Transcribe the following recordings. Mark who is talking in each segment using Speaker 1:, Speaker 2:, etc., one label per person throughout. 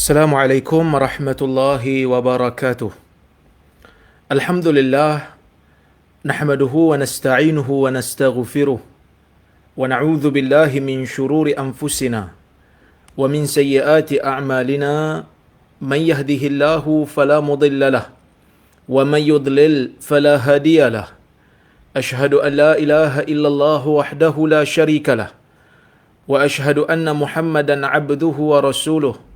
Speaker 1: Assalamualaikum warahmatullahi wabarakatuh. Alhamdulillah, nahmaduhu wa nasta'inuhu wa nastaghfiruh wa na'udzu billahi min shururi anfusina wa min sayyiati a'malina. Man yahdihillahu fala mudilla lah wa man yudlil fala hadiya lah. Ashhadu an la ilaha illallah wahdahu la syarika lah wa ashhadu anna Muhammadan 'abduhu wa rasuluh.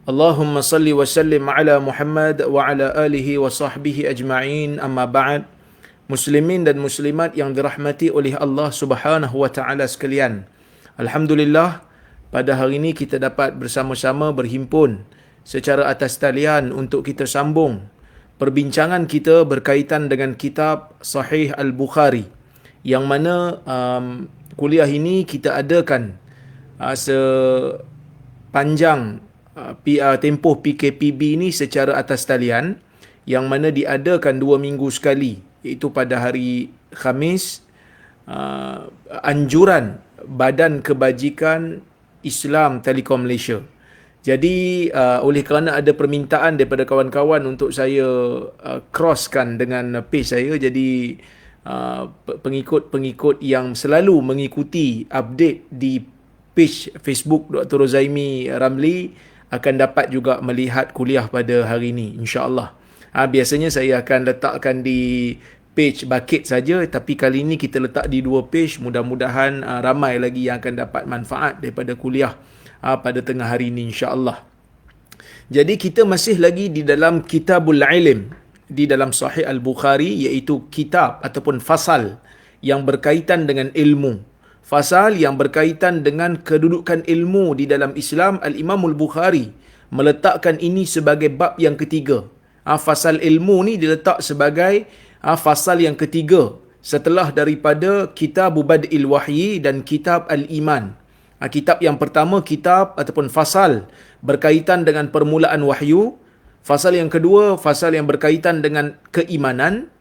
Speaker 1: Allahumma salli wa sallim ala Muhammad wa ala alihi wa sahbihi ajma'in, amma ba'd. Muslimin dan muslimat yang dirahmati oleh Allah Subhanahu wa taala sekalian. Alhamdulillah, pada hari ini kita dapat bersama-sama berhimpun secara atas talian untuk kita sambung perbincangan kita berkaitan dengan kitab Sahih Al-Bukhari, yang mana kuliah ini kita adakan sepanjang tempoh PKPB ni secara atas talian, yang mana diadakan 2 minggu sekali, iaitu pada hari Khamis, anjuran Badan Kebajikan Islam Telekom Malaysia. Jadi oleh kerana ada permintaan daripada kawan-kawan untuk saya crosskan dengan page saya, jadi pengikut-pengikut yang selalu mengikuti update di page Facebook Dr. Rozaimi Ramli akan dapat juga melihat kuliah pada hari ini, insya-Allah. Biasanya saya akan letakkan di page Bakit saja, tapi kali ini kita letak di 2 page. Mudah-mudahan ramai lagi yang akan dapat manfaat daripada kuliah pada tengah hari ini, insya-Allah. Jadi kita masih lagi di dalam Kitabul Ilm di dalam Sahih Al-Bukhari, iaitu kitab ataupun fasal yang berkaitan dengan ilmu. Fasal yang berkaitan dengan kedudukan ilmu di dalam Islam. Al-Imam Al-Bukhari meletakkan ini sebagai bab yang ketiga. Fasal ilmu ni diletak sebagai fasal yang ketiga setelah daripada Kitab Bad'il Wahyi dan Kitab Al-Iman. Kitab yang pertama, kitab ataupun fasal berkaitan dengan permulaan wahyu. Fasal yang kedua, fasal yang berkaitan dengan keimanan.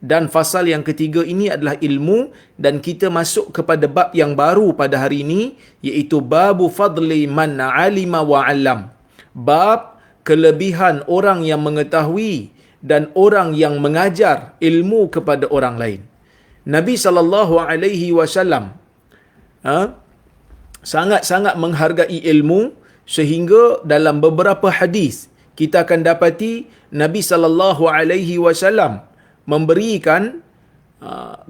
Speaker 1: Dan fasal yang ketiga ini adalah ilmu, dan kita masuk kepada bab yang baru pada hari ini, iaitu babu fadli man alima wa alam. Bab kelebihan orang yang mengetahui dan orang yang mengajar ilmu kepada orang lain. Nabi SAW sangat-sangat menghargai ilmu, sehingga dalam beberapa hadis kita akan dapati Nabi SAW memberikan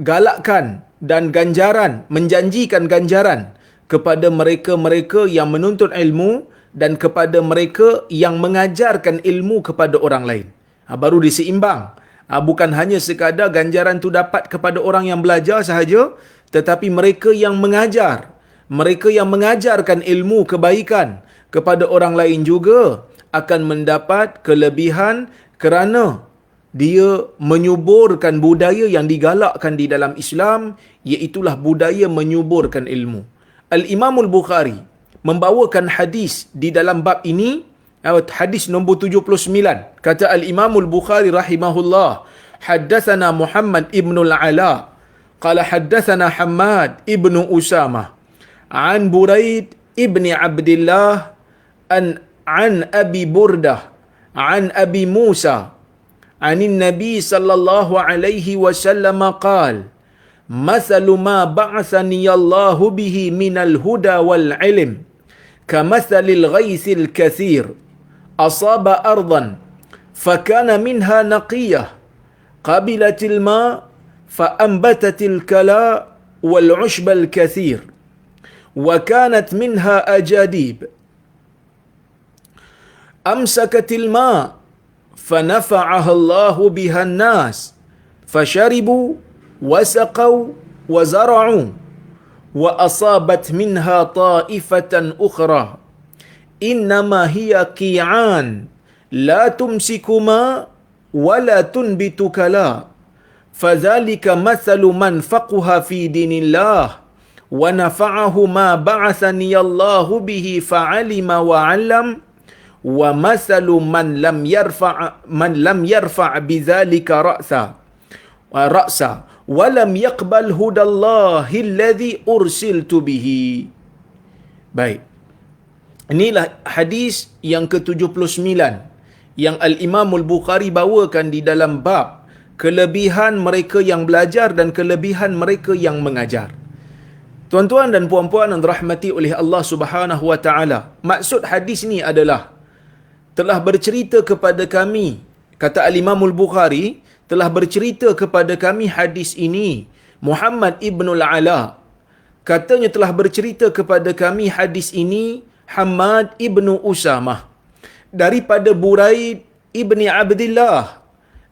Speaker 1: galakkan dan ganjaran, menjanjikan ganjaran kepada mereka-mereka yang menuntut ilmu dan kepada mereka yang mengajarkan ilmu kepada orang lain. Baru diseimbang. Bukan hanya sekadar ganjaran tu dapat kepada orang yang belajar sahaja, tetapi mereka yang mengajar, mereka yang mengajarkan ilmu kebaikan kepada orang lain juga akan mendapat kelebihan, kerana dia menyuburkan budaya yang digalakkan di dalam Islam, iaitulah budaya menyuburkan ilmu. Al-Imam Al-Bukhari membawakan hadis di dalam bab ini, hadis nombor 79. Kata Al-Imam Al-Bukhari rahimahullah, haddatsana Muhammad ibn al-Ala qala haddatsana Hammad ibn Usamah an Buraid ibn Abdullah an Abi Burdah an Abi Musa عن النبي صلى الله عليه وسلم قال مثل ما بعثني الله به من الهدى والعلم كمثل الغيث الكثير أصاب أرضا فكان منها نقية قبلت الماء فأنبتت الكلاء والعشب الكثير وكانت منها أجاديب أمسكت الماء فنفعها الله بها الناس فشربوا وسقوا وزرعوا وأصابت منها طائفة أخرى إنما هي قيعان لا تمسك ماء ولا تنبت كلاء فذلك مثل من فقه في دين الله ونفعه ما بعثني الله به فعلم وعلم ومثل من لم يرفع بذلك رأسا ولم يقبل هدى الله الذي أرسلت به. Baik. Inilah hadis yang ke-79 yang Al-Imam Al-Bukhari bawakan di dalam bab kelebihan mereka yang belajar dan kelebihan mereka yang mengajar. Tuan-tuan dan puan-puan yang dirahmati oleh Allah Subhanahu wa taala, maksud hadis ni adalah telah bercerita kepada kami, kata Al-Imam Al-Bukhari, telah bercerita kepada kami hadis ini Muhammad Ibnul Ala. Katanya telah bercerita kepada kami hadis ini Hamad Ibnu Usamah, daripada Buraid Ibni Abdillah,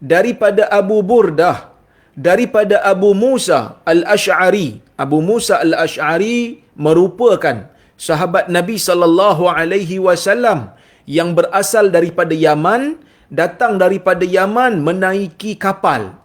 Speaker 1: daripada Abu Burdah, daripada Abu Musa Al-Ash'ari. Abu Musa Al-Ash'ari merupakan sahabat Nabi sallallahu alaihi wasallam yang berasal daripada Yaman, datang daripada Yaman menaiki kapal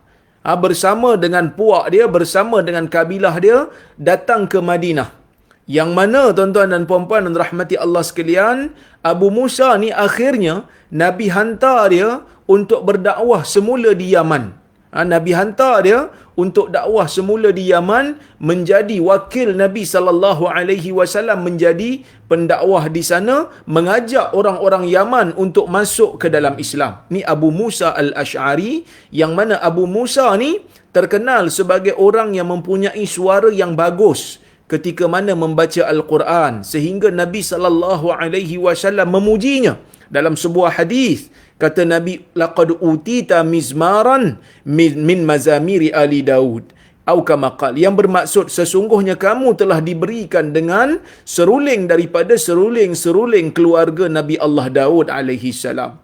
Speaker 1: bersama dengan puak dia, bersama dengan kabilah dia, datang ke Madinah. Yang mana tuan-tuan dan puan-puan dan rahmati Allah sekalian, Abu Musa ni akhirnya Nabi hantar dia untuk berdakwah semula di Yaman. Nabi hantar dia untuk dakwah semula di Yaman, menjadi wakil Nabi sallallahu alaihi wasallam, menjadi pendakwah di sana, mengajak orang-orang Yaman untuk masuk ke dalam Islam. Ni Abu Musa Al-Ash'ari, yang mana Abu Musa ni terkenal sebagai orang yang mempunyai suara yang bagus ketika mana membaca Al-Quran, sehingga Nabi sallallahu alaihi wasallam memujinya dalam sebuah hadis. Kata Nabi, laqad utita mizmaran min mazamiri ali Daud, atau kama qala, yang bermaksud sesungguhnya kamu telah diberikan dengan seruling daripada seruling-seruling keluarga Nabi Allah Daud alaihi salam.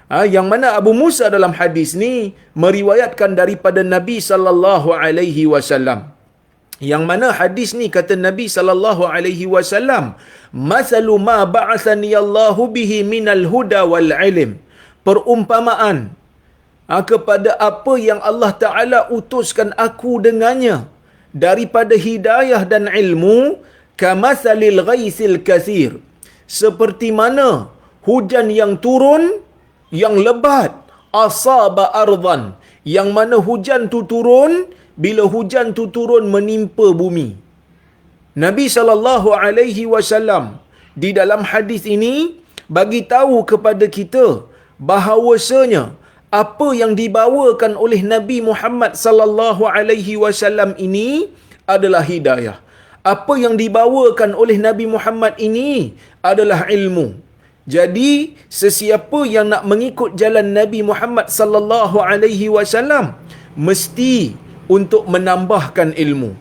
Speaker 1: Yang mana Abu Musa dalam hadis ni meriwayatkan daripada Nabi sallallahu alaihi wasallam, yang mana hadis ni kata Nabi sallallahu alaihi wasallam, masalu ma ba'athani Allahu bihi minal huda wal ilm, perumpamaan kepada apa yang Allah Ta'ala utuskan aku dengannya daripada hidayah dan ilmu, kamathalil ghaisil kathir, seperti mana hujan yang turun yang lebat, asaba ardan, yang mana hujan tu turun, bila hujan tu turun menimpa bumi. Nabi sallallahu alaihi wasallam di dalam hadis ini bagi tahu kepada kita bahawasanya apa yang dibawakan oleh Nabi Muhammad sallallahu alaihi wasallam ini adalah hidayah. Apa yang dibawakan oleh Nabi Muhammad ini adalah ilmu. Jadi sesiapa yang nak mengikut jalan Nabi Muhammad sallallahu alaihi wasallam mesti untuk menambahkan ilmu,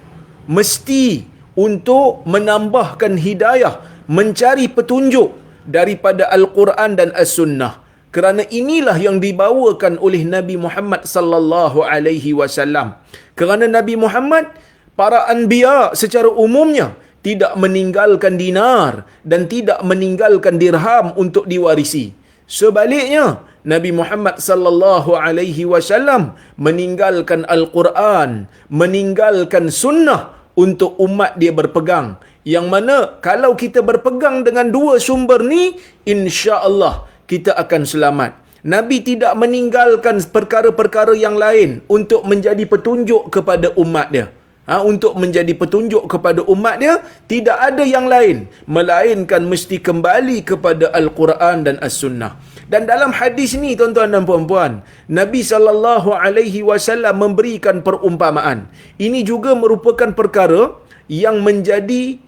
Speaker 1: mesti untuk menambahkan hidayah, mencari petunjuk daripada Al-Quran dan As-Sunnah. Kerana inilah yang dibawakan oleh Nabi Muhammad sallallahu alaihi wasallam. Kerana Nabi Muhammad, para anbiya secara umumnya tidak meninggalkan dinar dan tidak meninggalkan dirham untuk diwarisi. Sebaliknya, Nabi Muhammad sallallahu alaihi wasallam meninggalkan Al-Quran, meninggalkan sunnah untuk umat dia berpegang. Yang mana kalau kita berpegang dengan dua sumber ni, insya-Allah kita akan selamat. Nabi tidak meninggalkan perkara-perkara yang lain untuk menjadi petunjuk kepada umat dia. Untuk menjadi petunjuk kepada umat dia, tidak ada yang lain melainkan mesti kembali kepada Al-Quran dan As-Sunnah. Dan dalam hadis ni tuan-tuan dan puan-puan, Nabi sallallahu alaihi wasallam memberikan perumpamaan. Ini juga merupakan perkara yang menjadi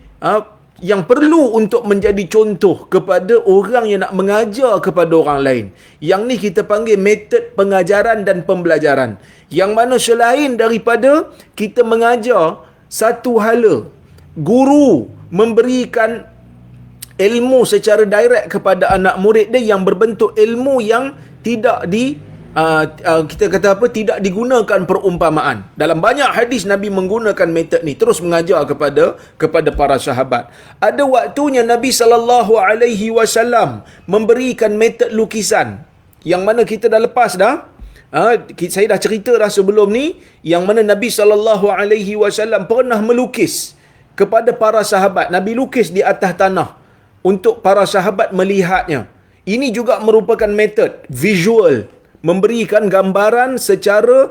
Speaker 1: yang perlu untuk menjadi contoh kepada orang yang nak mengajar kepada orang lain. Yang ni kita panggil metod pengajaran dan pembelajaran. Yang mana selain daripada kita mengajar satu hala, guru memberikan ilmu secara direct kepada anak murid dia yang berbentuk ilmu yang tidak kita kata apa, tidak digunakan perumpamaan. Dalam banyak hadis Nabi menggunakan metod ni, terus mengajar kepada para sahabat. Ada waktunya Nabi sallallahu alaihi wasallam memberikan metod lukisan, yang mana kita dah lepas dah. Saya dah cerita dah sebelum ni, yang mana Nabi sallallahu alaihi wasallam pernah melukis kepada para sahabat. Nabi lukis di atas tanah untuk para sahabat melihatnya. Ini juga merupakan metod visual, memberikan gambaran secara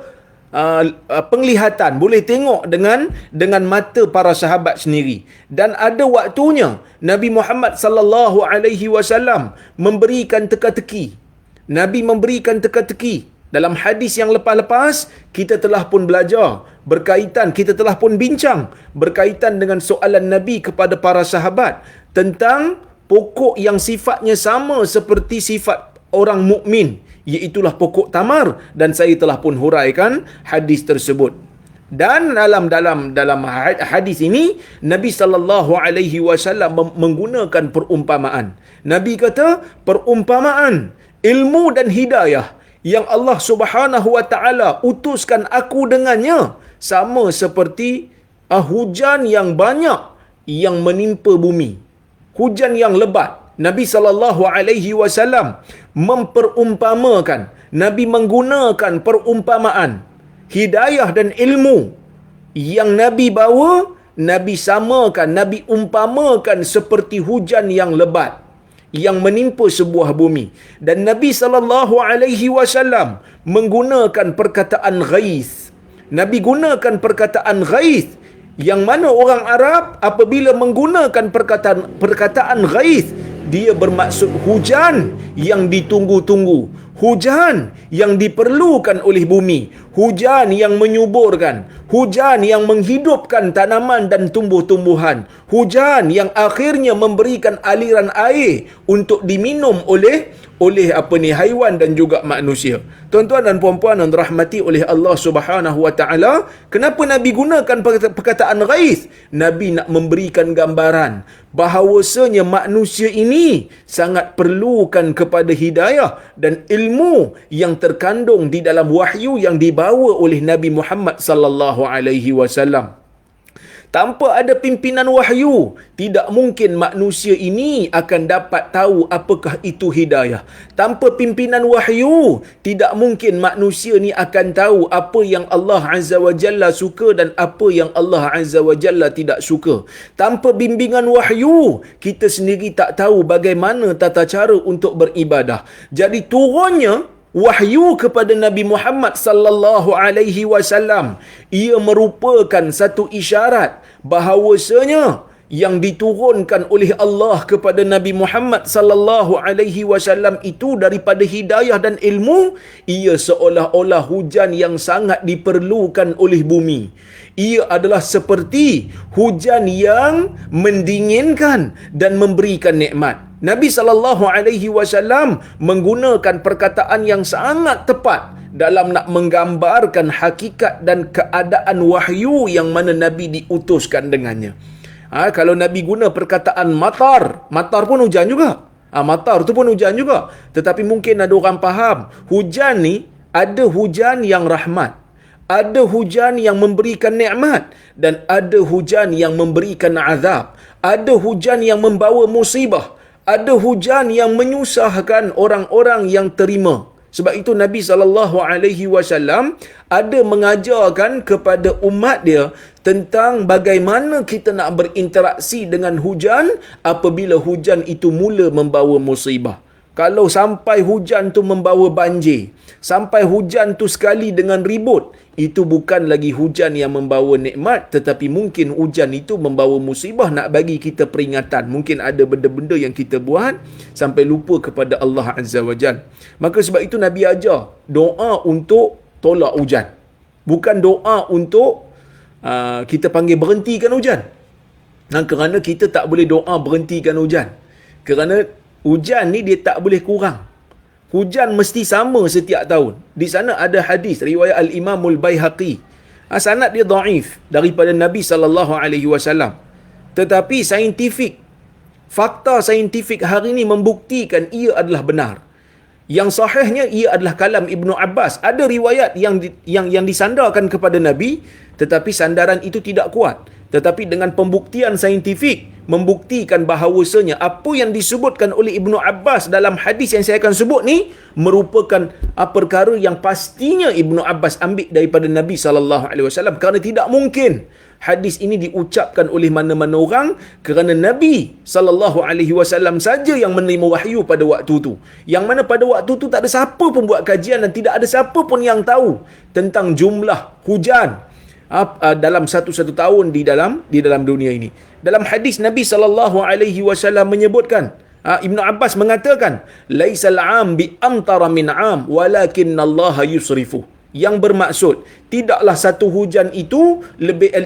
Speaker 1: penglihatan, boleh tengok dengan mata para sahabat sendiri. Dan ada waktunya Nabi Muhammad sallallahu alaihi wasallam memberikan teka-teki. Nabi memberikan teka-teki. Dalam hadis yang lepas-lepas, kita telah pun belajar berkaitan, kita telah pun bincang berkaitan dengan soalan Nabi kepada para sahabat tentang pokok yang sifatnya sama seperti sifat orang mukmin, iaitulah pokok tamar, dan saya telah pun huraikan hadis tersebut. Dan dalam hadis ini Nabi sallallahu alaihi wasallam menggunakan perumpamaan. Nabi kata, perumpamaan ilmu dan hidayah yang Allah Subhanahu wa taala utuskan aku dengannya sama seperti hujan yang banyak yang menimpa bumi. Hujan yang lebat. Nabi sallallahu alaihi wasallam memperumpamakan, Nabi menggunakan perumpamaan hidayah dan ilmu yang Nabi bawa, Nabi samakan, Nabi umpamakan seperti hujan yang lebat yang menimpa sebuah bumi. Dan Nabi sallallahu alaihi wasallam menggunakan perkataan ghais. Nabi gunakan perkataan ghais, yang mana orang Arab apabila menggunakan perkataan ghais, dia bermaksud hujan yang ditunggu-tunggu, hujan yang diperlukan oleh bumi, hujan yang menyuburkan, hujan yang menghidupkan tanaman dan tumbuh-tumbuhan, hujan yang akhirnya memberikan aliran air untuk diminum oleh haiwan dan juga manusia. Tuan-tuan dan puan-puan yang dirahmati oleh Allah Subhanahu wa taala, kenapa Nabi gunakan perkataan ghais? Nabi nak memberikan gambaran bahawasanya manusia ini sangat perlukan kepada hidayah dan ilmu yang terkandung di dalam wahyu yang dibawa oleh Nabi Muhammad sallallahu alaihi wasallam. Tanpa ada pimpinan wahyu, tidak mungkin manusia ini akan dapat tahu apakah itu hidayah. Tanpa pimpinan wahyu, tidak mungkin manusia ni akan tahu apa yang Allah Azza wa Jalla suka dan apa yang Allah Azza wa Jalla tidak suka. Tanpa bimbingan wahyu, kita sendiri tak tahu bagaimana tata cara untuk beribadah. Jadi turunnya wahyu kepada Nabi Muhammad sallallahu alaihi wasallam, ia merupakan satu isyarat bahawasanya yang diturunkan oleh Allah kepada Nabi Muhammad sallallahu alaihi wasallam itu daripada hidayah dan ilmu, ia seolah-olah hujan yang sangat diperlukan oleh bumi. Ia adalah seperti hujan yang mendinginkan dan memberikan nikmat. Nabi sallallahu alaihi wasallam menggunakan perkataan yang sangat tepat dalam nak menggambarkan hakikat dan keadaan wahyu yang mana Nabi diutuskan dengannya. Kalau Nabi guna perkataan matar pun hujan juga. Matar tu pun hujan juga. Tetapi mungkin ada orang faham, hujan ni ada hujan yang rahmat, ada hujan yang memberikan nikmat, dan ada hujan yang memberikan azab, ada hujan yang membawa musibah, ada hujan yang menyusahkan orang-orang yang terima. Sebab itu Nabi SAW ada mengajarkan kepada umat dia tentang bagaimana kita nak berinteraksi dengan hujan apabila hujan itu mula membawa musibah. Kalau sampai hujan tu membawa banjir, sampai hujan tu sekali dengan ribut, itu bukan lagi hujan yang membawa nikmat, tetapi mungkin hujan itu membawa musibah, nak bagi kita peringatan. Mungkin ada benda-benda yang kita buat sampai lupa kepada Allah Azza wa Jal. Maka sebab itu Nabi ajar doa untuk tolak hujan. Bukan doa untuk kita panggil berhentikan hujan. Kerana kita tak boleh doa berhentikan hujan. Kerana hujan ni dia tak boleh kurang. Hujan mesti sama setiap tahun. Di sana ada hadis riwayat Al-Imamul Baihaqi. Sanad dia dhaif daripada Nabi SAW. Tetapi fakta saintifik hari ini membuktikan ia adalah benar. Yang sahihnya ia adalah kalam Ibnu Abbas. Ada riwayat yang disandarkan kepada Nabi, tetapi sandaran itu tidak kuat. Tetapi dengan pembuktian saintifik membuktikan bahawasanya apa yang disebutkan oleh Ibnu Abbas dalam hadis yang saya akan sebut ni merupakan perkara yang pastinya Ibnu Abbas ambil daripada Nabi SAW. Kerana tidak mungkin hadis ini diucapkan oleh mana-mana orang, kerana Nabi SAW saja yang menerima wahyu pada waktu tu. Yang mana pada waktu tu tak ada siapa pun buat kajian dan tidak ada siapa pun yang tahu tentang jumlah hujan dalam satu tahun di dalam dunia ini. Dalam hadis Nabi SAW menyebutkan, Ibn Abbas mengatakan, laisal am bi amtara min am walakinallaha yusrifu. Yang bermaksud, tidaklah satu hujan itu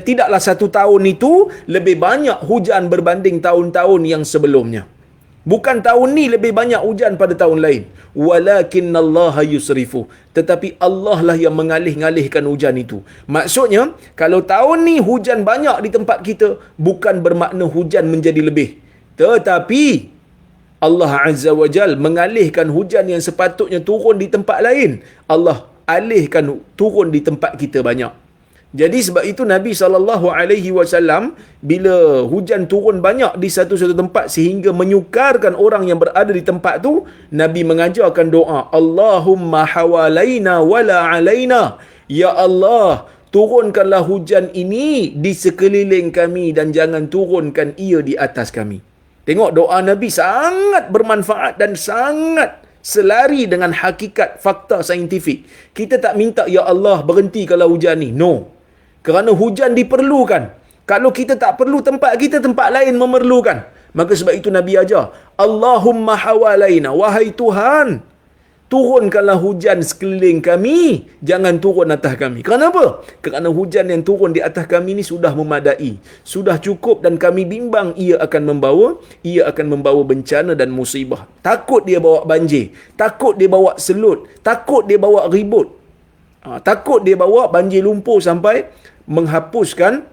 Speaker 1: tidaklah satu tahun itu lebih banyak hujan berbanding tahun-tahun yang sebelumnya. Bukan tahun ni lebih banyak hujan pada tahun lain. Walakinallaha yusrifu. Tetapi Allah lah yang mengalih-ngalihkan hujan itu. Maksudnya, kalau tahun ni hujan banyak di tempat kita, bukan bermakna hujan menjadi lebih. Tetapi Allah Azza wa Jal mengalihkan hujan yang sepatutnya turun di tempat lain, Allah alihkan turun di tempat kita banyak. Jadi sebab itu Nabi SAW bila hujan turun banyak di satu-satu tempat sehingga menyukarkan orang yang berada di tempat tu, Nabi mengajarkan doa, Allahumma hawalaina wala alaina. Ya Allah, turunkanlah hujan ini di sekeliling kami dan jangan turunkan ia di atas kami. Tengok doa Nabi sangat bermanfaat dan sangat selari dengan hakikat fakta saintifik. Kita tak minta, ya Allah berhentikanlah hujan ni. No. Kerana hujan diperlukan. Kalau kita tak perlu tempat kita, tempat lain memerlukan. Maka sebab itu Nabi ajar, Allahumma hawalaina, wahai Tuhan, turunkanlah hujan sekeliling kami, jangan turun atas kami. Kenapa? Kerana hujan yang turun di atas kami ni sudah memadai, sudah cukup, dan kami bimbang ia akan membawa bencana dan musibah. Takut dia bawa banjir, takut dia bawa selut, takut dia bawa ribut, takut dia bawa banjir lumpur sampai menghapuskan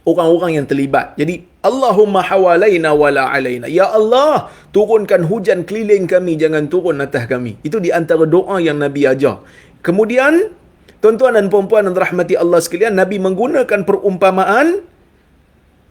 Speaker 1: orang-orang yang terlibat. Jadi Allahumma hawalaina wala alaina. Ya Allah, turunkan hujan keliling kami, jangan turun atas kami. Itu di antara doa yang Nabi ajar. Kemudian, tuan-tuan dan puan-puan yang dirahmati Allah sekalian, Nabi menggunakan perumpamaan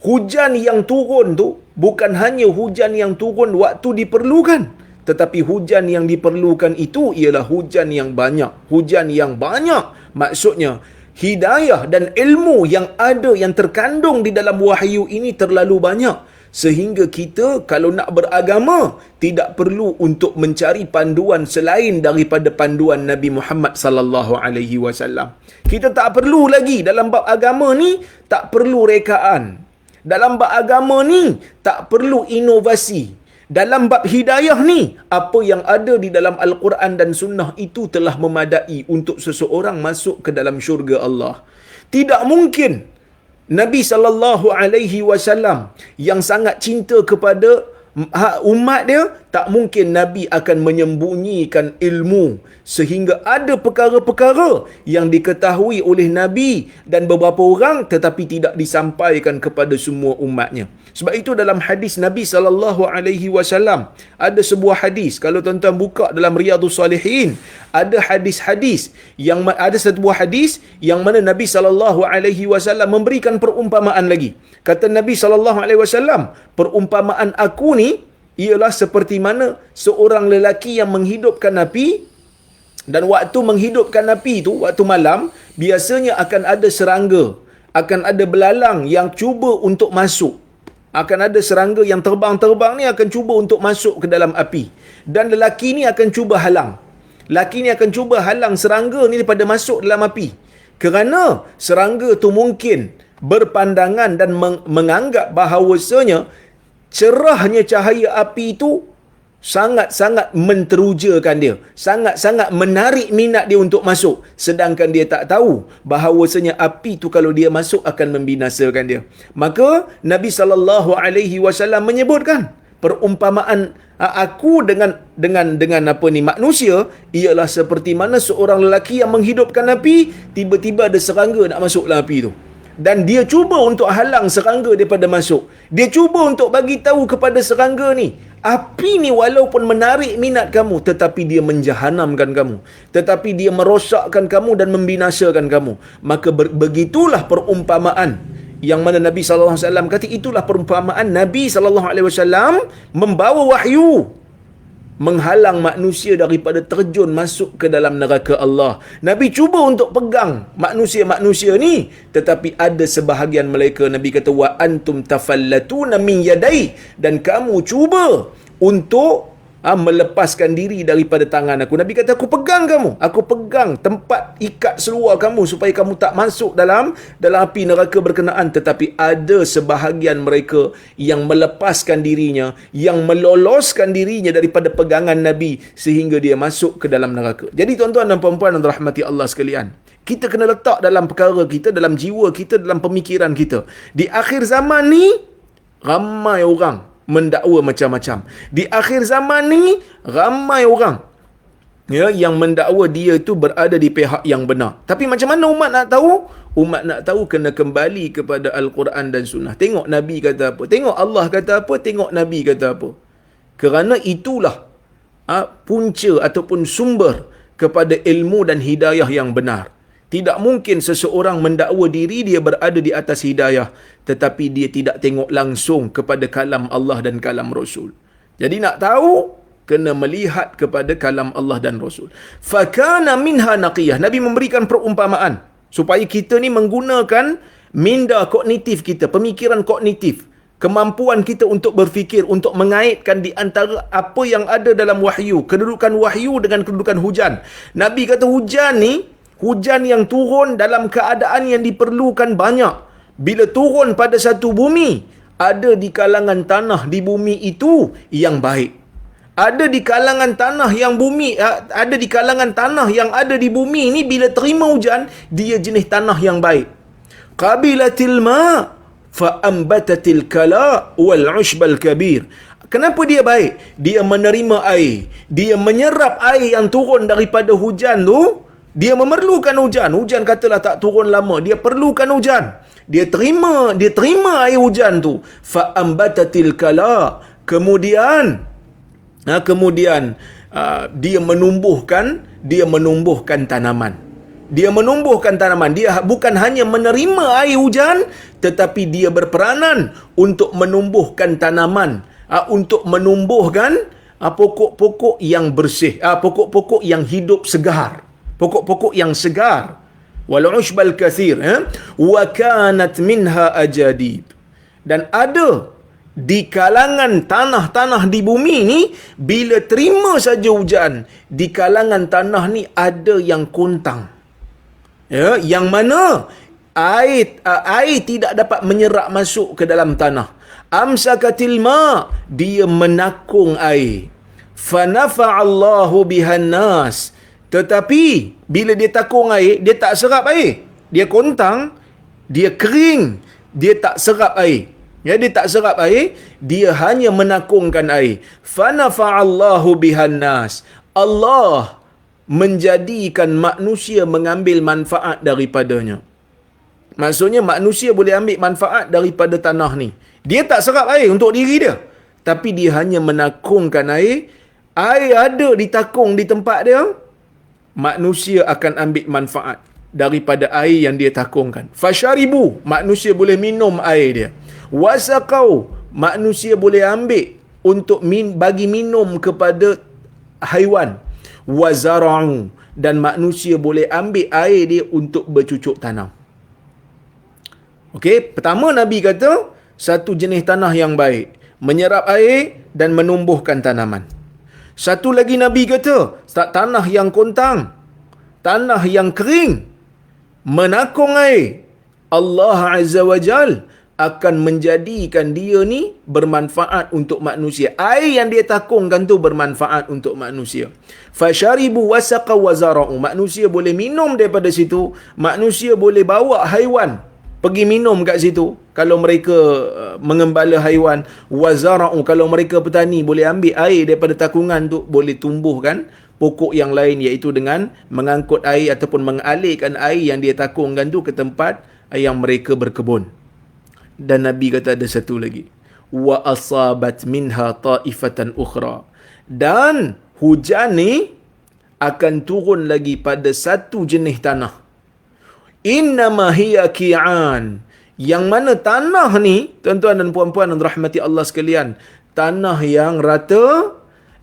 Speaker 1: hujan yang turun tu bukan hanya hujan yang turun waktu diperlukan, tetapi hujan yang diperlukan itu ialah hujan yang banyak. Hujan yang banyak maksudnya hidayah dan ilmu yang ada, yang terkandung di dalam wahyu ini terlalu banyak, sehingga kita kalau nak beragama tidak perlu untuk mencari panduan selain daripada panduan Nabi Muhammad sallallahu alaihi wasallam. Kita tak perlu lagi dalam bab agama ni, tak perlu rekaan. Dalam bab agama ni tak perlu inovasi. Dalam bab hidayah ni, apa yang ada di dalam Al-Quran dan Sunnah itu telah memadai untuk seseorang masuk ke dalam syurga Allah. Tidak mungkin Nabi SAW yang sangat cinta kepada umat dia, tak mungkin Nabi akan menyembunyikan ilmu sehingga ada perkara-perkara yang diketahui oleh Nabi dan beberapa orang tetapi tidak disampaikan kepada semua umatnya. Sebab itu dalam hadis Nabi SAW ada sebuah hadis, kalau tuan-tuan buka dalam Riyadhus Salihin, ada hadis-hadis yang ada sebuah hadis yang mana Nabi SAW memberikan perumpamaan lagi. Kata Nabi SAW, perumpamaan aku ni ialah seperti mana seorang lelaki yang menghidupkan api, dan waktu menghidupkan api tu, waktu malam, biasanya akan ada serangga, akan ada belalang yang cuba untuk masuk. Akan ada serangga yang terbang-terbang ni akan cuba untuk masuk ke dalam api. Dan lelaki ni akan cuba halang. Lelaki ni akan cuba halang serangga ni daripada masuk dalam api. Kerana serangga tu mungkin berpandangan dan menganggap bahawasanya cerahnya cahaya api itu sangat-sangat menterujakan dia, sangat-sangat menarik minat dia untuk masuk, sedangkan dia tak tahu bahawasanya api tu kalau dia masuk akan membinasakan dia. Maka Nabi SAW menyebutkan perumpamaan aku dengan apa ni, manusia ialah seperti mana seorang lelaki yang menghidupkan api, tiba-tiba ada serangga nak masuk dalam api tu, dan dia cuba untuk halang serangga daripada masuk. Dia cuba untuk bagi tahu kepada serangga ni, api ni walaupun menarik minat kamu, tetapi dia menjahanamkan kamu, tetapi dia merosakkan kamu dan membinasakan kamu. Maka begitulah perumpamaan yang mana Nabi SAW kata, itulah perumpamaan Nabi SAW membawa wahyu. menghalang manusia daripada terjun masuk ke dalam neraka Allah. Nabi cuba untuk pegang manusia-manusia ni, tetapi ada sebahagian mereka, Nabi kata, wa antum tafallatuna min yadai, dan kamu cuba untuk melepaskan diri daripada tangan aku. Nabi kata, aku pegang tempat ikat seluar kamu supaya kamu tak masuk dalam api neraka berkenaan. Tetapi ada sebahagian mereka yang melepaskan dirinya, yang meloloskan dirinya daripada pegangan Nabi sehingga dia masuk ke dalam neraka. Jadi tuan-tuan dan puan-puan yang dirahmati Allah sekalian, kita kena letak dalam perkara kita, dalam jiwa kita, dalam pemikiran kita. Di akhir zaman ni, ramai orang mendakwa macam-macam. Di akhir zaman ni, ramai orang yang mendakwa dia itu berada di pihak yang benar. Tapi macam mana umat nak tahu? Umat nak tahu kena kembali kepada Al-Quran dan Sunnah. Tengok Nabi kata apa, tengok Allah kata apa, tengok Nabi kata apa. Kerana itulah punca ataupun sumber kepada ilmu dan hidayah yang benar. Tidak mungkin seseorang mendakwa diri dia berada di atas hidayah, tetapi dia tidak tengok langsung kepada kalam Allah dan kalam Rasul. Jadi nak tahu, kena melihat kepada kalam Allah dan Rasul. Fakana minha naqiyah. Nabi memberikan perumpamaan supaya kita ni menggunakan minda kognitif kita, pemikiran kognitif, kemampuan kita untuk berfikir, untuk mengaitkan di antara apa yang ada dalam wahyu, kedudukan wahyu dengan kedudukan hujan. Nabi kata hujan ni, hujan yang turun dalam keadaan yang diperlukan banyak. Bila turun pada satu bumi, ada di kalangan tanah di bumi itu yang baik. Ada di kalangan tanah yang ada di kalangan tanah yang ada di bumi ini, bila terima hujan, dia jenis tanah yang baik. Qabilatil ma fa ambatatil kala wal ushbal kabir. Kenapa dia baik? Dia menerima air. Dia menyerap air yang turun daripada hujan tu. Dia memerlukan hujan. Hujan katalah tak turun lama, dia perlukan hujan. Dia terima air hujan tu. Fa ambatatil kala. Kemudian dia menumbuhkan tanaman. Dia menumbuhkan tanaman. Dia bukan hanya menerima air hujan, tetapi dia berperanan untuk menumbuhkan tanaman, untuk menumbuhkan pokok-pokok yang bersih, pokok-pokok yang hidup segar. Pokok-pokok yang segar. Wal ushbal kathir. Wa kanat minha ajadib. Dan ada di kalangan tanah-tanah di bumi ni, bila terima saja hujan, di kalangan tanah ni ada yang kontang. Yang mana air tidak dapat menyerap masuk ke dalam tanah. Amsakatil ma, dia menakung air. Fanafa'allahu bihan nas. Tetapi bila dia takung air, dia tak serap air. Dia kontang, dia kering, dia tak serap air. Dia tak serap air, dia hanya menakungkan air. Fanafa'allahu bihan nas. Allah menjadikan manusia mengambil manfaat daripadanya. Maksudnya manusia boleh ambil manfaat daripada tanah ni. Dia tak serap air untuk diri dia, tapi dia hanya menakungkan air. Air ada ditakung di tempat dia, manusia akan ambil manfaat daripada air yang dia takungkan. Fasharibu, manusia boleh minum air dia. Wasaqau, manusia boleh ambil untuk bagi minum kepada haiwan. Wazara'u, dan manusia boleh ambil air dia untuk bercucuk tanam. Okey, pertama Nabi kata satu jenis tanah yang baik, menyerap air dan menumbuhkan tanaman. Satu lagi Nabi kata, tanah yang kontang, tanah yang kering, menakung air, Allah Azza wa Jal akan menjadikan dia ni bermanfaat untuk manusia. Air yang dia takungkan tu bermanfaat untuk manusia. Fasharibu wasaqa wazara'u, manusia boleh minum daripada situ, manusia boleh bawa haiwan pergi minum kat situ kalau mereka mengembala haiwan. Wazara'u, kalau mereka petani boleh ambil air daripada takungan tu, boleh tumbuhkan pokok yang lain, iaitu dengan mengangkut air ataupun mengalirkan air yang dia takungkan tu ke tempat yang mereka berkebun. Dan Nabi kata ada satu lagi, wa asabat minha ta'ifatan ukhra, dan hujan ni akan turun lagi pada satu jenis tanah. Innama hiya ki'an, yang mana tanah ni, tuan-tuan dan puan-puan yang rahmati Allah sekalian, tanah yang rata,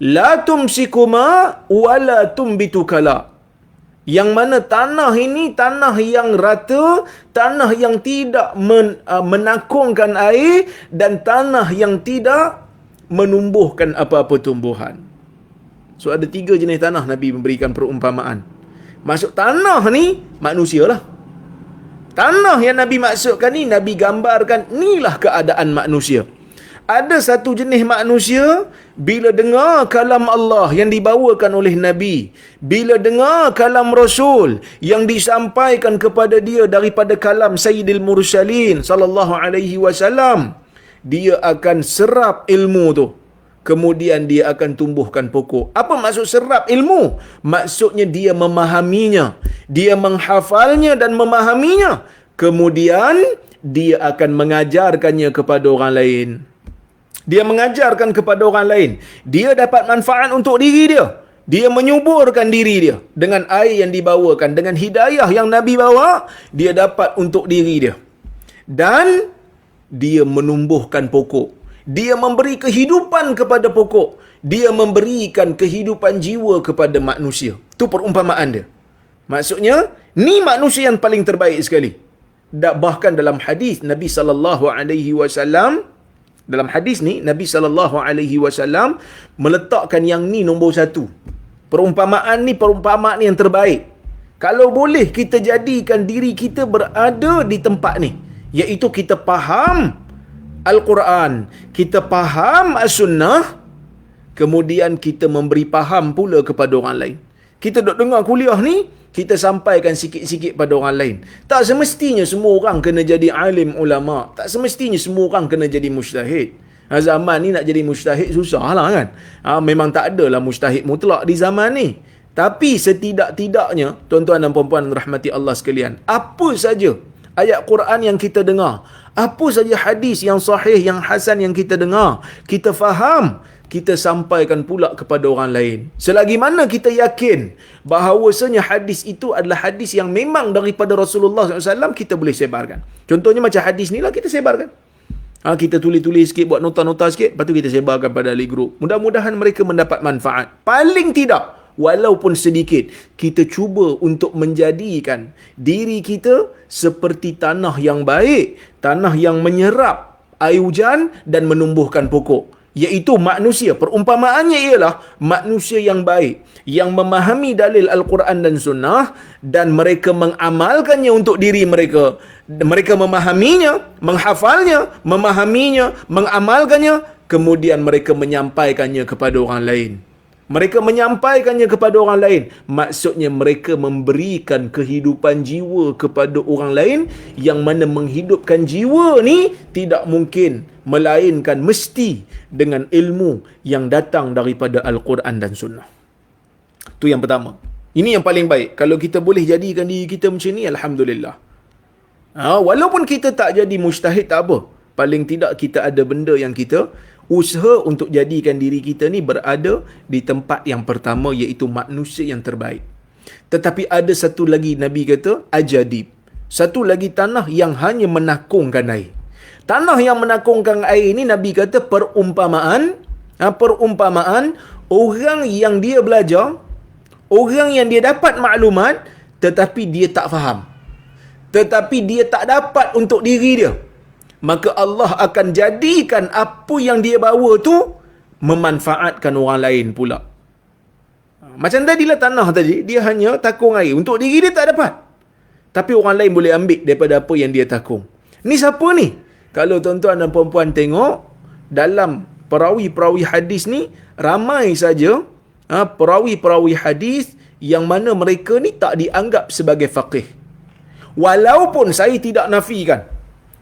Speaker 1: La tumsikuma wa la tumbitu kala. Yang mana tanah ini tanah yang rata, tanah yang tidak menakungkan air, dan tanah yang tidak menumbuhkan apa-apa tumbuhan. So ada 3 jenis tanah Nabi memberikan perumpamaan. Maksud tanah ni manusia lah. Tanah yang Nabi maksudkan ni, Nabi gambarkan inilah keadaan manusia. Ada satu jenis manusia, bila dengar kalam Allah yang dibawakan oleh Nabi, bila dengar kalam Rasul yang disampaikan kepada dia daripada kalam Sayyidil Mursalin sallallahu alaihi wasallam, dia akan serap ilmu tu. Kemudian dia akan tumbuhkan pokok. Apa maksud serap ilmu? Maksudnya dia memahaminya, dia menghafalnya dan memahaminya. Kemudian dia akan mengajarkannya kepada orang lain. Dia mengajarkan kepada orang lain. Dia dapat manfaat untuk diri dia. Dia menyuburkan diri dia dengan air yang dibawakan, dengan hidayah yang Nabi bawa, dia dapat untuk diri dia. Dan dia menumbuhkan pokok. Dia memberi kehidupan kepada pokok. Dia memberikan kehidupan jiwa kepada manusia. Itu perumpamaan dia. Maksudnya, ni manusia yang paling terbaik sekali. Bahkan dalam hadis Nabi sallallahu alaihi wasallam, dalam hadis ni Nabi sallallahu alaihi wasallam meletakkan yang ni nombor 1. Perumpamaan ni perumpamaan yang terbaik. Kalau boleh kita jadikan diri kita berada di tempat ni, iaitu kita faham Al-Quran, kita faham As-Sunnah, kemudian kita memberi faham pula kepada orang lain. Kita duk dengar kuliah ni, kita sampaikan sikit-sikit pada orang lain. Tak semestinya semua orang kena jadi alim ulama. Tak semestinya semua orang kena jadi mujtahid. Zaman ni nak jadi mujtahid susah lah kan. Memang tak adalah mujtahid mutlak di zaman ni. Tapi setidak-tidaknya, tuan-tuan dan puan-puan rahmati Allah sekalian, apa saja ayat Quran yang kita dengar, apa saja hadis yang sahih, yang hasan yang kita dengar, kita faham, kita sampaikan pula kepada orang lain. Selagi mana kita yakin bahawasanya hadis itu adalah hadis yang memang daripada Rasulullah SAW, kita boleh sebarkan. Contohnya macam hadis ni lah kita sebarkan. Kita tulis-tulis sikit, buat nota-nota sikit, lepas tu kita sebarkan pada ahli grup. Mudah-mudahan mereka mendapat manfaat. Paling tidak, walaupun sedikit, kita cuba untuk menjadikan diri kita seperti tanah yang baik, tanah yang menyerap air hujan dan menumbuhkan pokok. Iaitu manusia. Perumpamaannya ialah manusia yang baik, yang memahami dalil Al-Quran dan Sunnah, dan mereka mengamalkannya untuk diri mereka. Mereka memahaminya, menghafalnya, memahaminya, mengamalkannya, kemudian mereka menyampaikannya kepada orang lain. Mereka menyampaikannya kepada orang lain. Maksudnya mereka memberikan kehidupan jiwa kepada orang lain, yang mana menghidupkan jiwa ni tidak mungkin melainkan mesti dengan ilmu yang datang daripada Al-Quran dan Sunnah. Itu yang pertama. Ini yang paling baik. Kalau kita boleh jadikan diri kita macam ni, alhamdulillah. Walaupun kita tak jadi mujtahid, tak apa. Paling tidak kita ada benda yang kita usaha untuk jadikan diri kita ni berada di tempat yang pertama, iaitu manusia yang terbaik. Tetapi ada satu lagi, Nabi kata ajadib. Satu lagi tanah yang hanya menakungkan air. Tanah yang menakungkan air ni Nabi kata perumpamaan orang yang dia belajar, orang yang dia dapat maklumat, tetapi dia tak faham, tetapi dia tak dapat untuk diri dia. Maka Allah akan jadikan apa yang dia bawa tu memanfaatkan orang lain pula. Macam tadilah tanah tadi, dia hanya takung air. Untuk diri dia tak dapat, tapi orang lain boleh ambil daripada apa yang dia takung. Ni siapa ni? Kalau tuan-tuan dan puan-puan tengok, dalam perawi-perawi hadis ni, ramai saja perawi-perawi hadis yang mana mereka ni tak dianggap sebagai faqih. Walaupun saya tidak nafikan,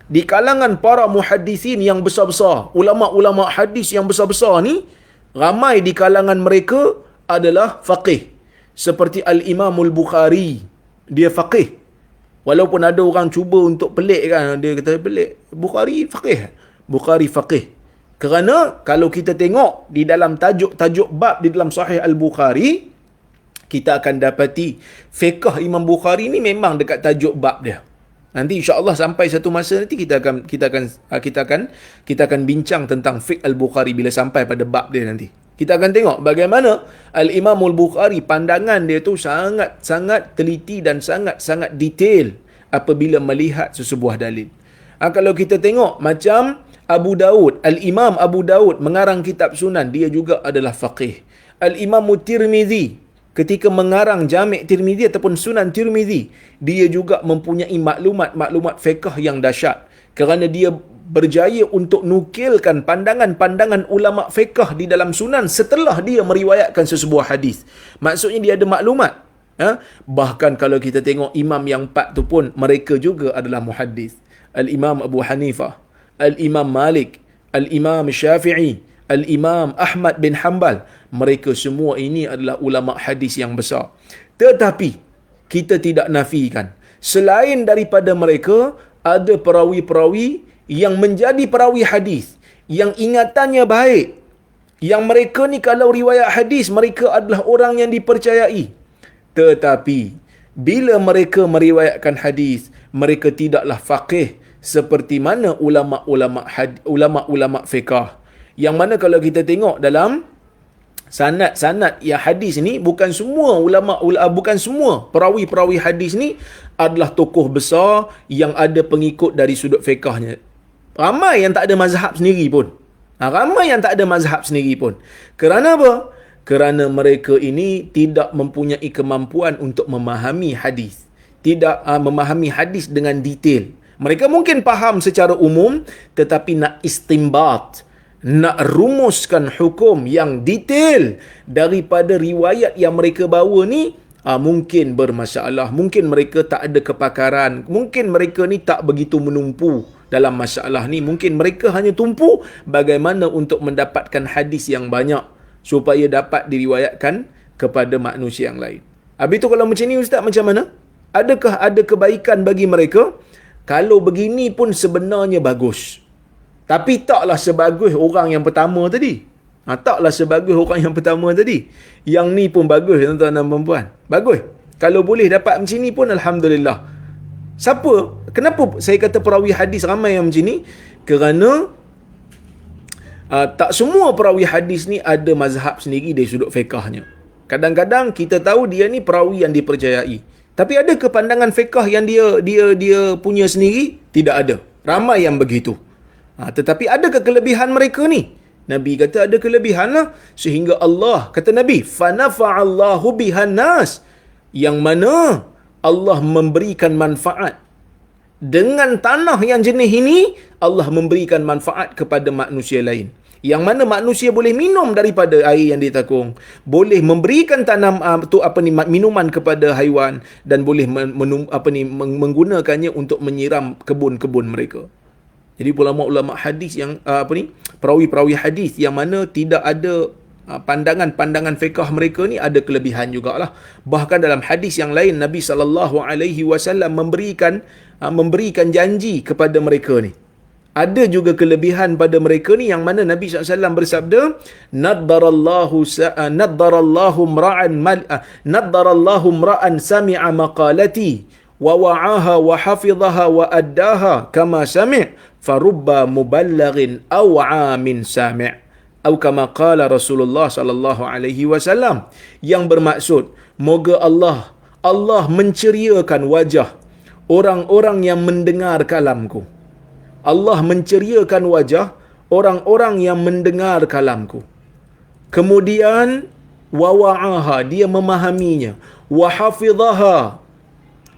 Speaker 1: di kalangan para muhaddisin yang besar-besar, ulama-ulama hadis yang besar-besar ni, ramai di kalangan mereka adalah faqih. Seperti Al-Imamul Bukhari, dia faqih. Walaupun ada orang cuba untuk pelik kan, dia kata pelik, Bukhari faqih. Bukhari faqih. Kerana kalau kita tengok di dalam tajuk-tajuk bab di dalam Sahih Al-Bukhari, kita akan dapati fiqh Imam Bukhari ni memang dekat tajuk bab dia. Nanti insya-Allah sampai satu masa nanti kita akan bincang tentang fiqh Al-Bukhari bila sampai pada bab dia nanti. Kita akan tengok bagaimana Al-Imam Al-Bukhari, pandangan dia tu sangat-sangat teliti dan sangat-sangat detail apabila melihat sesebuah dalil. Kalau kita tengok macam Abu Daud, Al-Imam Abu Daud mengarang kitab sunan, dia juga adalah faqih. Al-Imam Tirmizi ketika mengarang Jami' Tirmizi ataupun Sunan Tirmizi, dia juga mempunyai maklumat fiqh yang dahsyat kerana dia berjaya untuk nukilkan pandangan-pandangan ulama fiqh di dalam sunan setelah dia meriwayatkan sesebuah hadis. Maksudnya dia ada maklumat. Bahkan kalau kita tengok imam yang 4 tu pun, mereka juga adalah muhaddis. Al-Imam Abu Hanifah, Al-Imam Malik, Al-Imam Syafi'i, Al-Imam Ahmad bin Hanbal. Mereka semua ini adalah ulama hadis yang besar. Tetapi kita tidak nafikan, selain daripada mereka, ada perawi-perawi yang menjadi perawi hadis, yang ingatannya baik, yang mereka ni kalau riwayat hadis, mereka adalah orang yang dipercayai. Tetapi bila mereka meriwayatkan hadis, mereka tidaklah faqih seperti mana ulama-ulama fiqh. Yang mana kalau kita tengok dalam sanad-sanad yang hadis ni, bukan semua perawi-perawi hadis ni adalah tokoh besar yang ada pengikut dari sudut fiqhnya. Ramai yang tak ada mazhab sendiri pun. Kerana apa? Kerana mereka ini tidak mempunyai kemampuan untuk memahami hadis. Tidak memahami hadis dengan detail. Mereka mungkin faham secara umum, tetapi nak istimbat, nak rumuskan hukum yang detail daripada riwayat yang mereka bawa ni, mungkin bermasalah. Mungkin mereka tak ada kepakaran. Mungkin mereka ni tak begitu menumpu dalam masalah ni. Mungkin mereka hanya tumpu bagaimana untuk mendapatkan hadis yang banyak supaya dapat diriwayatkan kepada manusia yang lain. Habis tu kalau macam ni ustaz, macam mana? Adakah ada kebaikan bagi mereka? Kalau begini pun sebenarnya bagus. Tapi taklah sebagus orang yang pertama tadi. Yang ni pun bagus, tuan-tuan dan puan-puan. Bagus. Kalau boleh dapat macam ni pun alhamdulillah. Kenapa saya kata perawi hadis ramai yang macam ni? Kerana tak semua perawi hadis ni ada mazhab sendiri dari sudut fiqhnya. Kadang-kadang kita tahu dia ni perawi yang dipercayai, tapi ada ke pandangan fiqh yang dia punya sendiri? Tidak ada. Ramai yang begitu. Tetapi ada ke kelebihan mereka ni? Nabi kata ada kelebihan lah. Sehingga Allah, kata Nabi, فَنَفَعَ bihan nas, yang mana Allah memberikan manfaat. Dengan tanah yang jenis ini, Allah memberikan manfaat kepada manusia lain. Yang mana manusia boleh minum daripada air yang ditakung, boleh memberikan minuman kepada haiwan, dan boleh menggunakannya untuk menyiram kebun-kebun mereka. Jadi ulama-ulama hadis yang perawi-perawi hadis yang mana tidak ada pandangan-pandangan fiqh mereka ni, ada kelebihan jugalah. Bahkan dalam hadis yang lain, Nabi SAW memberikan janji kepada mereka ni. Ada juga kelebihan pada mereka ni, yang mana Nabi SAW bersabda, naddarallahu mra'an sami'a maqalati wa wa'aha wa hafidhaha wa addaha kama sami' farubba muballaghin aw'a min sami', atau kama qala Rasulullah sallallahu alaihi wasallam. Yang bermaksud, moga Allah menceriakan wajah orang-orang yang mendengar kalamku. Allah menceriakan wajah orang-orang yang mendengar kalamku. Kemudian wawa'aha, dia memahaminya, wa hafidhaha,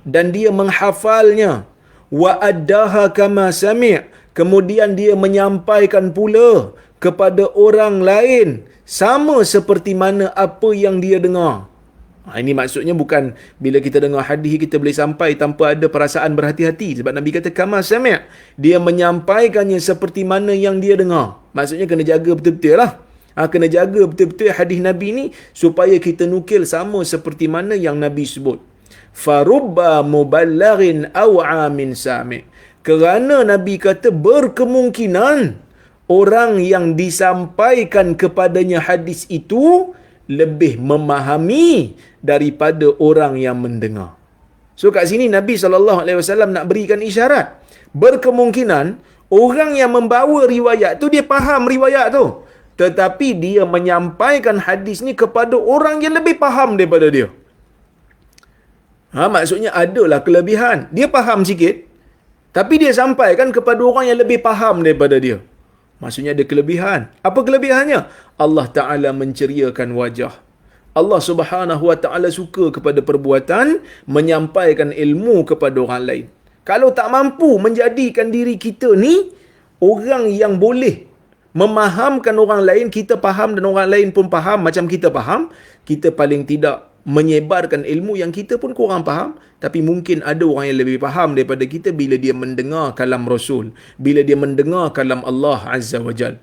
Speaker 1: dan dia menghafalnya, wa addaha kama sami', kemudian dia menyampaikan pula kepada orang lain sama seperti mana apa yang dia dengar. Ini maksudnya bukan bila kita dengar hadis kita boleh sampai tanpa ada perasaan berhati-hati. Sebab Nabi kata kama sami', dia menyampaikannya seperti mana yang dia dengar. Maksudnya kena jaga betul-betul lah. Kena jaga betul-betul hadis Nabi ni supaya kita nukil sama seperti mana yang Nabi sebut. Farubba muballaghin aw'a min sami'. Kerana Nabi kata berkemungkinan orang yang disampaikan kepadanya hadis itu lebih memahami daripada orang yang mendengar. So kat sini Nabi SAW nak berikan isyarat. Berkemungkinan orang yang membawa riwayat tu dia faham riwayat tu. tetapi dia menyampaikan hadis ni kepada orang yang lebih faham daripada dia. Maksudnya adalah kelebihan. Dia faham sikit, tapi dia sampaikan kepada orang yang lebih faham daripada dia. Maksudnya ada kelebihan. Apa kelebihannya? Allah Ta'ala menceriakan wajah. Allah Subhanahu Wa Ta'ala suka kepada perbuatan menyampaikan ilmu kepada orang lain. Kalau tak mampu menjadikan diri kita ni orang yang boleh memahamkan orang lain, kita faham dan orang lain pun faham macam kita faham, kita paling tidak menyebarkan ilmu yang kita pun kurang faham, tapi mungkin ada orang yang lebih faham daripada kita bila dia mendengar kalam Rasul, bila dia mendengar kalam Allah Azza wa Jal.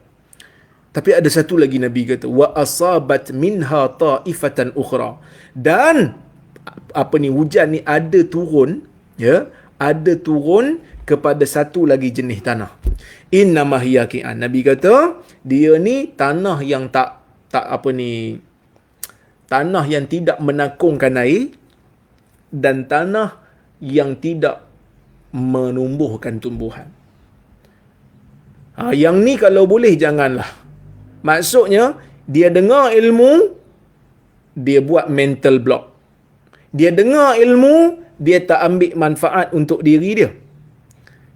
Speaker 1: Tapi ada satu lagi Nabi kata, wa asabat minha ta'ifatan ukhra. Dan hujan ni ada turun, ya, ada turun kepada satu lagi jenis tanah. Innama hiya qi'an. Nabi kata, dia ni tanah yang tanah yang tidak menakungkan air dan tanah yang tidak menumbuhkan tumbuhan. Yang ni kalau boleh janganlah. Maksudnya, dia dengar ilmu, dia buat mental block. Dia dengar ilmu, dia tak ambil manfaat untuk diri dia.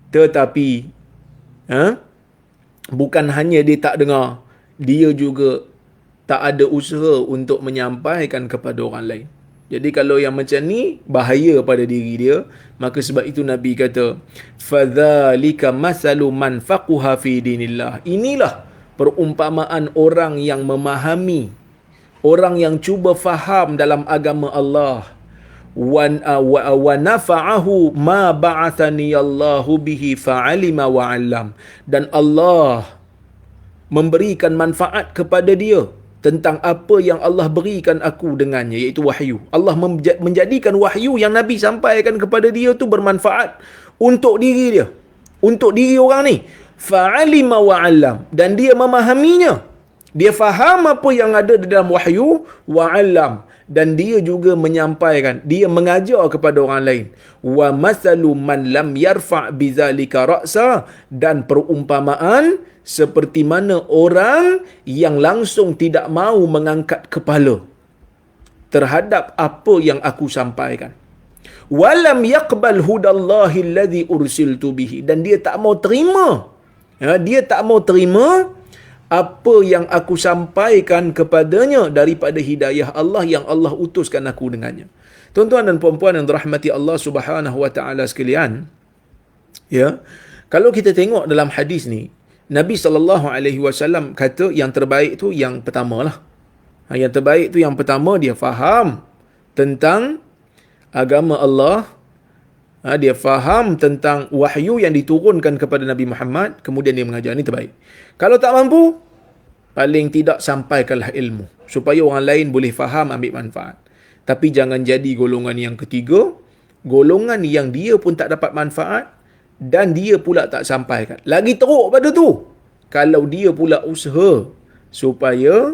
Speaker 1: Tetapi, bukan hanya dia tak dengar, dia juga tak ada usaha untuk menyampaikan kepada orang lain. Jadi kalau yang macam ni, bahaya pada diri dia. Maka sebab itu Nabi kata, fadzalika masalu man faquha fi dinillah. Inilah perumpamaan orang yang memahami, orang yang cuba faham dalam agama Allah. Wa nafa'ahu ma ba'athani Allahu bihi fa'alima wa 'allam. Dan Allah memberikan manfaat kepada dia tentang apa yang Allah berikan aku dengannya, iaitu wahyu. Allah menjadikan wahyu yang Nabi sampaikan kepada dia tu bermanfaat untuk diri dia, untuk diri orang ni. Fa'alima wa 'allam. Dan dia memahaminya. Dia faham apa yang ada di dalam wahyu, wa 'allam. Dan dia juga menyampaikan, dia mengajar kepada orang lain. Wa masalu man lam yarfa' bizalika ra'sa. Dan perumpamaan seperti mana orang yang langsung tidak mahu mengangkat kepala terhadap apa yang aku sampaikan. Walam yaqbal hudallahi alladhi ursiltu bihi. Dan dia tak mau terima. Dia tak mau terima apa yang aku sampaikan kepadanya daripada hidayah Allah yang Allah utuskan aku dengannya. Tuan-tuan dan puan-puan yang dirahmati Allah Subhanahu wa taala sekalian, ya. Kalau kita tengok dalam hadis ni, Nabi SAW kata yang terbaik tu yang pertamalah. Yang terbaik tu yang pertama, dia faham tentang agama Allah. Dia faham tentang wahyu yang diturunkan kepada Nabi Muhammad, kemudian dia mengajar. Ini terbaik. Kalau tak mampu, paling tidak sampaikanlah ilmu supaya orang lain boleh faham, ambil manfaat. Tapi jangan jadi golongan yang ketiga, golongan yang dia pun tak dapat manfaat dan dia pula tak sampaikan. Lagi teruk pada tu, kalau dia pula usaha supaya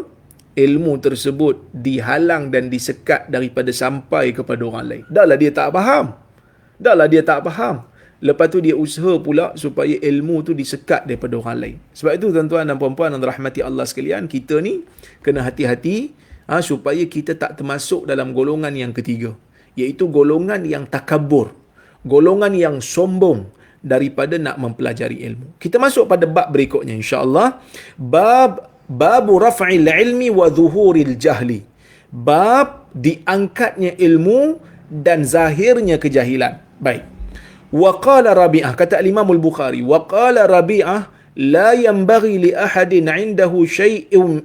Speaker 1: ilmu tersebut dihalang dan disekat daripada sampai kepada orang lain. Dahlah dia tak faham. Lepas tu dia usaha pula supaya ilmu tu disekat daripada orang lain. Sebab itu tuan-tuan dan puan-puan yang dirahmati Allah sekalian, kita ni kena hati-hati supaya kita tak termasuk dalam golongan yang ketiga, iaitu golongan yang takabur, golongan yang sombong daripada nak mempelajari ilmu. Kita masuk pada bab berikutnya insya-Allah. Babu raf'il ilmi wa zuhuril jahli. Bab diangkatnya ilmu dan zahirnya kejahilan. Baik. Wa qala Rabi'ah, kata Imam Al-Bukhari, wa qala Rabi'ah la yanbaghi li ahadin 'indahu shay'un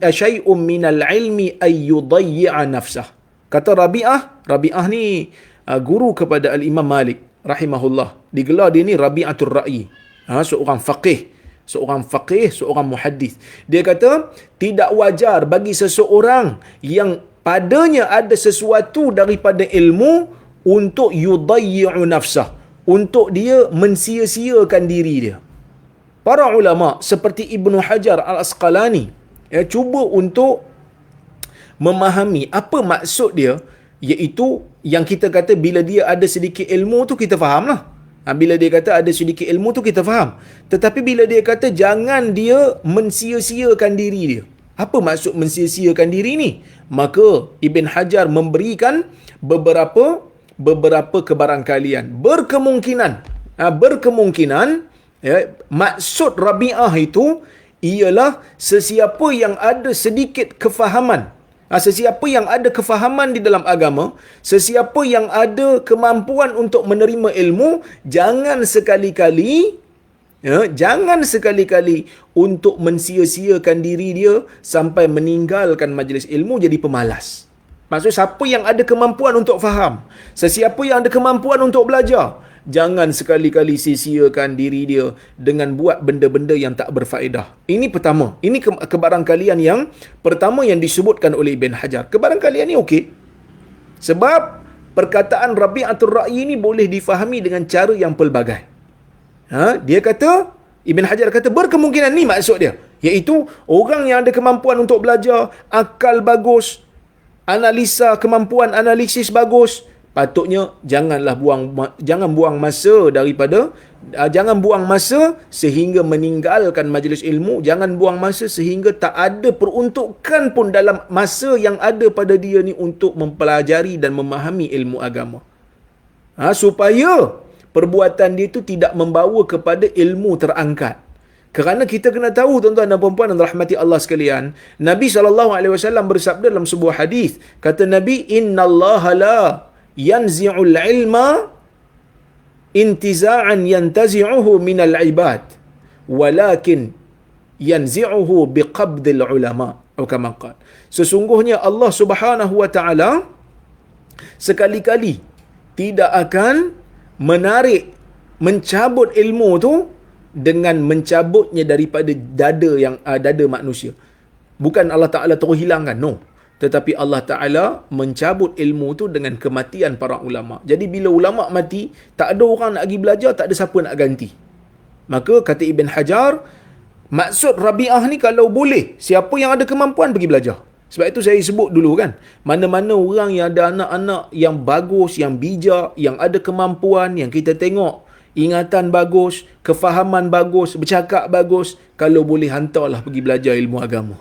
Speaker 1: min al-'ilmi ay yudayyi'a nafsah. Kata Rabi'ah ni guru kepada Al-Imam Malik rahimahullah. Digelar dia ni Rabi'atul Ra'i. Seorang faqih, seorang muhaddis. Dia kata, tidak wajar bagi seseorang yang padanya ada sesuatu daripada ilmu untuk yudayyi'u nafsah, untuk dia mensia-siakan diri dia. Para ulama seperti Ibnu Hajar Al-Asqalani cuba untuk memahami apa maksud dia, iaitu yang kita kata bila dia ada sedikit ilmu tu kita faham lah. Bila dia kata ada sedikit ilmu tu kita faham. Tetapi bila dia kata jangan dia mensia-siakan diri dia. Apa maksud mensia-siakan diri ni? Maka Ibn Hajar memberikan beberapa kebarangkalian. Berkemungkinan maksud Rabi'ah itu ialah sesiapa yang ada sedikit kefahaman. Sesiapa yang ada kefahaman di dalam agama, sesiapa yang ada kemampuan untuk menerima ilmu, jangan sekali-kali untuk mensia-siakan diri dia sampai meninggalkan majlis ilmu jadi pemalas. Maksud siapa yang ada kemampuan untuk faham, sesiapa yang ada kemampuan untuk belajar, jangan sekali-kali sia-siakan diri dia dengan buat benda-benda yang tak berfaedah. Ini pertama. Ini kebarangkalian yang pertama yang disebutkan oleh Ibn Hajar. Kebarangkalian ni okey. Sebab perkataan Rabi'atul Ra'yi ni boleh difahami dengan cara yang pelbagai. Dia kata, Ibn Hajar kata berkemungkinan ni maksud dia. Iaitu orang yang ada kemampuan untuk belajar, akal bagus, kemampuan analisis bagus, patutnya jangan buang masa sehingga meninggalkan majlis ilmu, jangan buang masa sehingga tak ada peruntukan pun dalam masa yang ada pada dia ni untuk mempelajari dan memahami ilmu agama. Supaya perbuatan dia itu tidak membawa kepada ilmu terangkat. Kerana kita kena tahu tuan-tuan dan puan-puan yang rahmati Allah sekalian, Nabi SAW bersabda dalam sebuah hadis, kata Nabi, innallaha la yanzi'ul ilma intiza'an yantazi'uhu minal ibad walakin yanzi'uhu biqabdil ulama atau kama qala. Sesungguhnya Allah Subhanahu wa taala sekali-kali tidak akan mencabut ilmu tu dengan mencabutnya daripada dada manusia. Bukan Allah Ta'ala terus hilangkan, no. Tetapi Allah Ta'ala mencabut ilmu tu dengan kematian para ulama. Jadi bila ulama mati, tak ada orang nak pergi belajar, tak ada siapa nak ganti. Maka kata Ibn Hajar, maksud Rabi'ah ni kalau boleh, siapa yang ada kemampuan pergi belajar. Sebab itu saya sebut dulu kan, mana-mana orang yang ada anak-anak yang bagus, yang bijak, yang ada kemampuan, yang kita tengok ingatan bagus, kefahaman bagus, bercakap bagus, kalau boleh hantarlah pergi belajar ilmu agama.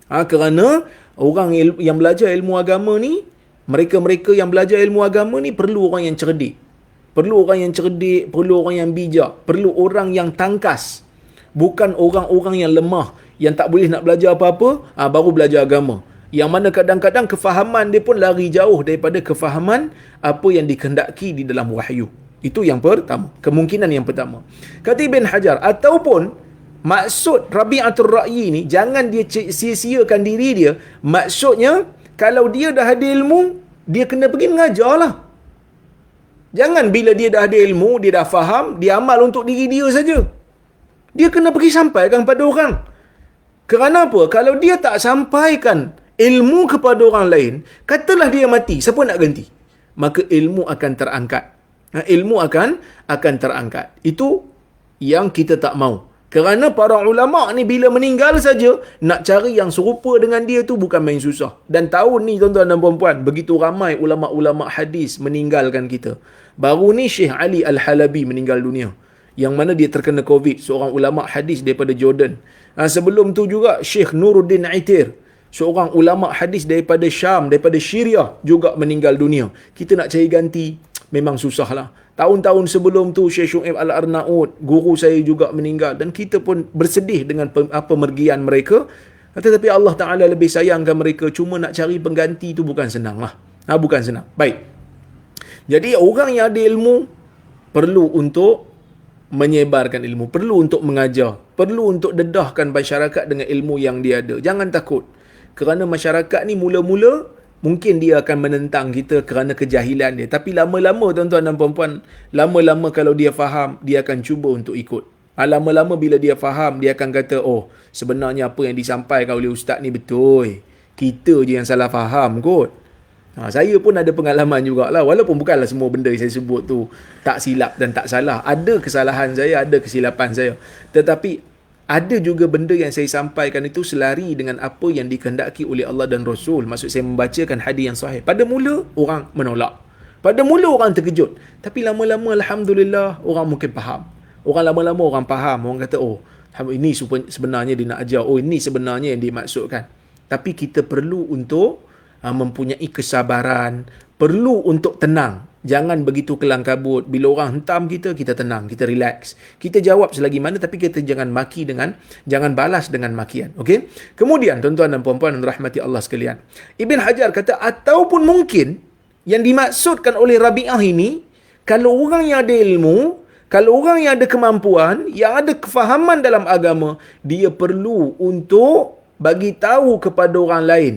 Speaker 1: Kerana orang yang belajar ilmu agama ni, mereka-mereka yang belajar ilmu agama ni perlu orang yang cerdik. Perlu orang yang cerdik, perlu orang yang bijak, perlu orang yang tangkas. Bukan orang-orang yang lemah, yang tak boleh nak belajar apa-apa, baru belajar agama. Yang mana kadang-kadang kefahaman dia pun lari jauh daripada kefahaman apa yang dikehendaki di dalam wahyu. Itu yang pertama. Kemungkinan yang pertama. Kata Ibn Hajar, ataupun maksud Rabi'atul Ra'yi ni, jangan dia sia-siakan diri dia. Maksudnya, kalau dia dah ada ilmu, dia kena pergi mengajar lah. Jangan bila dia dah ada ilmu, dia dah faham, dia amal untuk diri dia saja. Dia kena pergi sampaikan kepada orang. Kerana apa? Kalau dia tak sampaikan ilmu kepada orang lain, katalah dia mati, siapa nak ganti? Maka ilmu akan terangkat. Ilmu akan terangkat. Itu yang kita tak mau. Kerana para ulama ni bila meninggal saja, nak cari yang serupa dengan dia tu bukan main susah. Dan tahun ni tuan-tuan dan puan-puan, begitu ramai ulama-ulama hadis meninggalkan kita. Baru ni Syekh Ali Al-Halabi meninggal dunia, yang mana dia terkena COVID, seorang ulama hadis daripada Jordan. Sebelum tu juga Syekh Nuruddin Aitir, seorang ulama hadis daripada Syam, daripada Syria, juga meninggal dunia. Kita nak cari ganti memang susah lah. Tahun-tahun sebelum tu Syekh Syu'aib Al-Arnaud, guru saya juga meninggal, dan kita pun bersedih dengan pemergian mereka. Tetapi Allah Ta'ala lebih sayangkan mereka. Cuma nak cari pengganti tu bukan senang lah. Bukan senang. Baik. Jadi orang yang ada ilmu perlu untuk menyebarkan ilmu, perlu untuk mengajar, perlu untuk dedahkan masyarakat dengan ilmu yang dia ada. Jangan takut. Kerana masyarakat ni mula-mula mungkin dia akan menentang kita kerana kejahilan dia. Tapi lama-lama tuan-tuan dan puan-puan, lama-lama kalau dia faham, dia akan cuba untuk ikut. Lama-lama bila dia faham, dia akan kata, oh, sebenarnya apa yang disampaikan oleh ustaz ni betul. Kita je yang salah faham kot. Saya pun ada pengalaman jugalah. Walaupun bukanlah semua benda yang saya sebut tu tak silap dan tak salah. Ada kesalahan saya, ada kesilapan saya. Tetapi ada juga benda yang saya sampaikan itu selari dengan apa yang dikehendaki oleh Allah dan Rasul. Maksud saya membacakan hadis yang sahih. Pada mula orang menolak. Pada mula orang terkejut. Tapi lama-lama alhamdulillah orang mungkin faham. Orang lama-lama orang faham. Orang kata, oh, Ini sebenarnya dia nak ajar. Oh, ini sebenarnya yang dimaksudkan. Tapi kita perlu untuk mempunyai kesabaran, perlu untuk tenang. Jangan begitu kelang kabut. Bila orang hentam kita, kita tenang, kita relax. Kita jawab selagi mana, tapi kita jangan jangan balas dengan makian. Okey? Kemudian, tuan-tuan dan puan-puan yang rahmati Allah sekalian, Ibn Hajar kata, ataupun mungkin yang dimaksudkan oleh Rabi'ah ini, kalau orang yang ada ilmu, kalau orang yang ada kemampuan, yang ada kefahaman dalam agama, dia perlu untuk bagi tahu kepada orang lain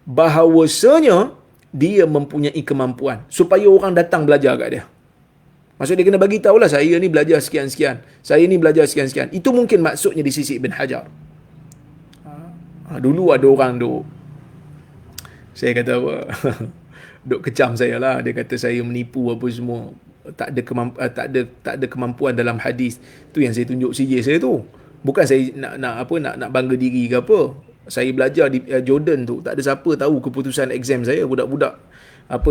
Speaker 1: bahawasanya dia mempunyai kemampuan supaya orang datang belajar kat dia. Maksud dia kena bagi tahulah, saya ni belajar sekian-sekian, saya ni belajar sekian-sekian. Itu mungkin maksudnya di sisi Ibn Hajar. Dulu ada orang saya kata apa, duk kecam saya lah. Dia kata saya menipu apa semua, tak ada kemampuan dalam hadis. Tu yang saya tunjuk CJ saya tu. Bukan saya nak bangga diri ke apa. Saya belajar di Jordan tu, tak ada siapa tahu keputusan exam saya. Budak-budak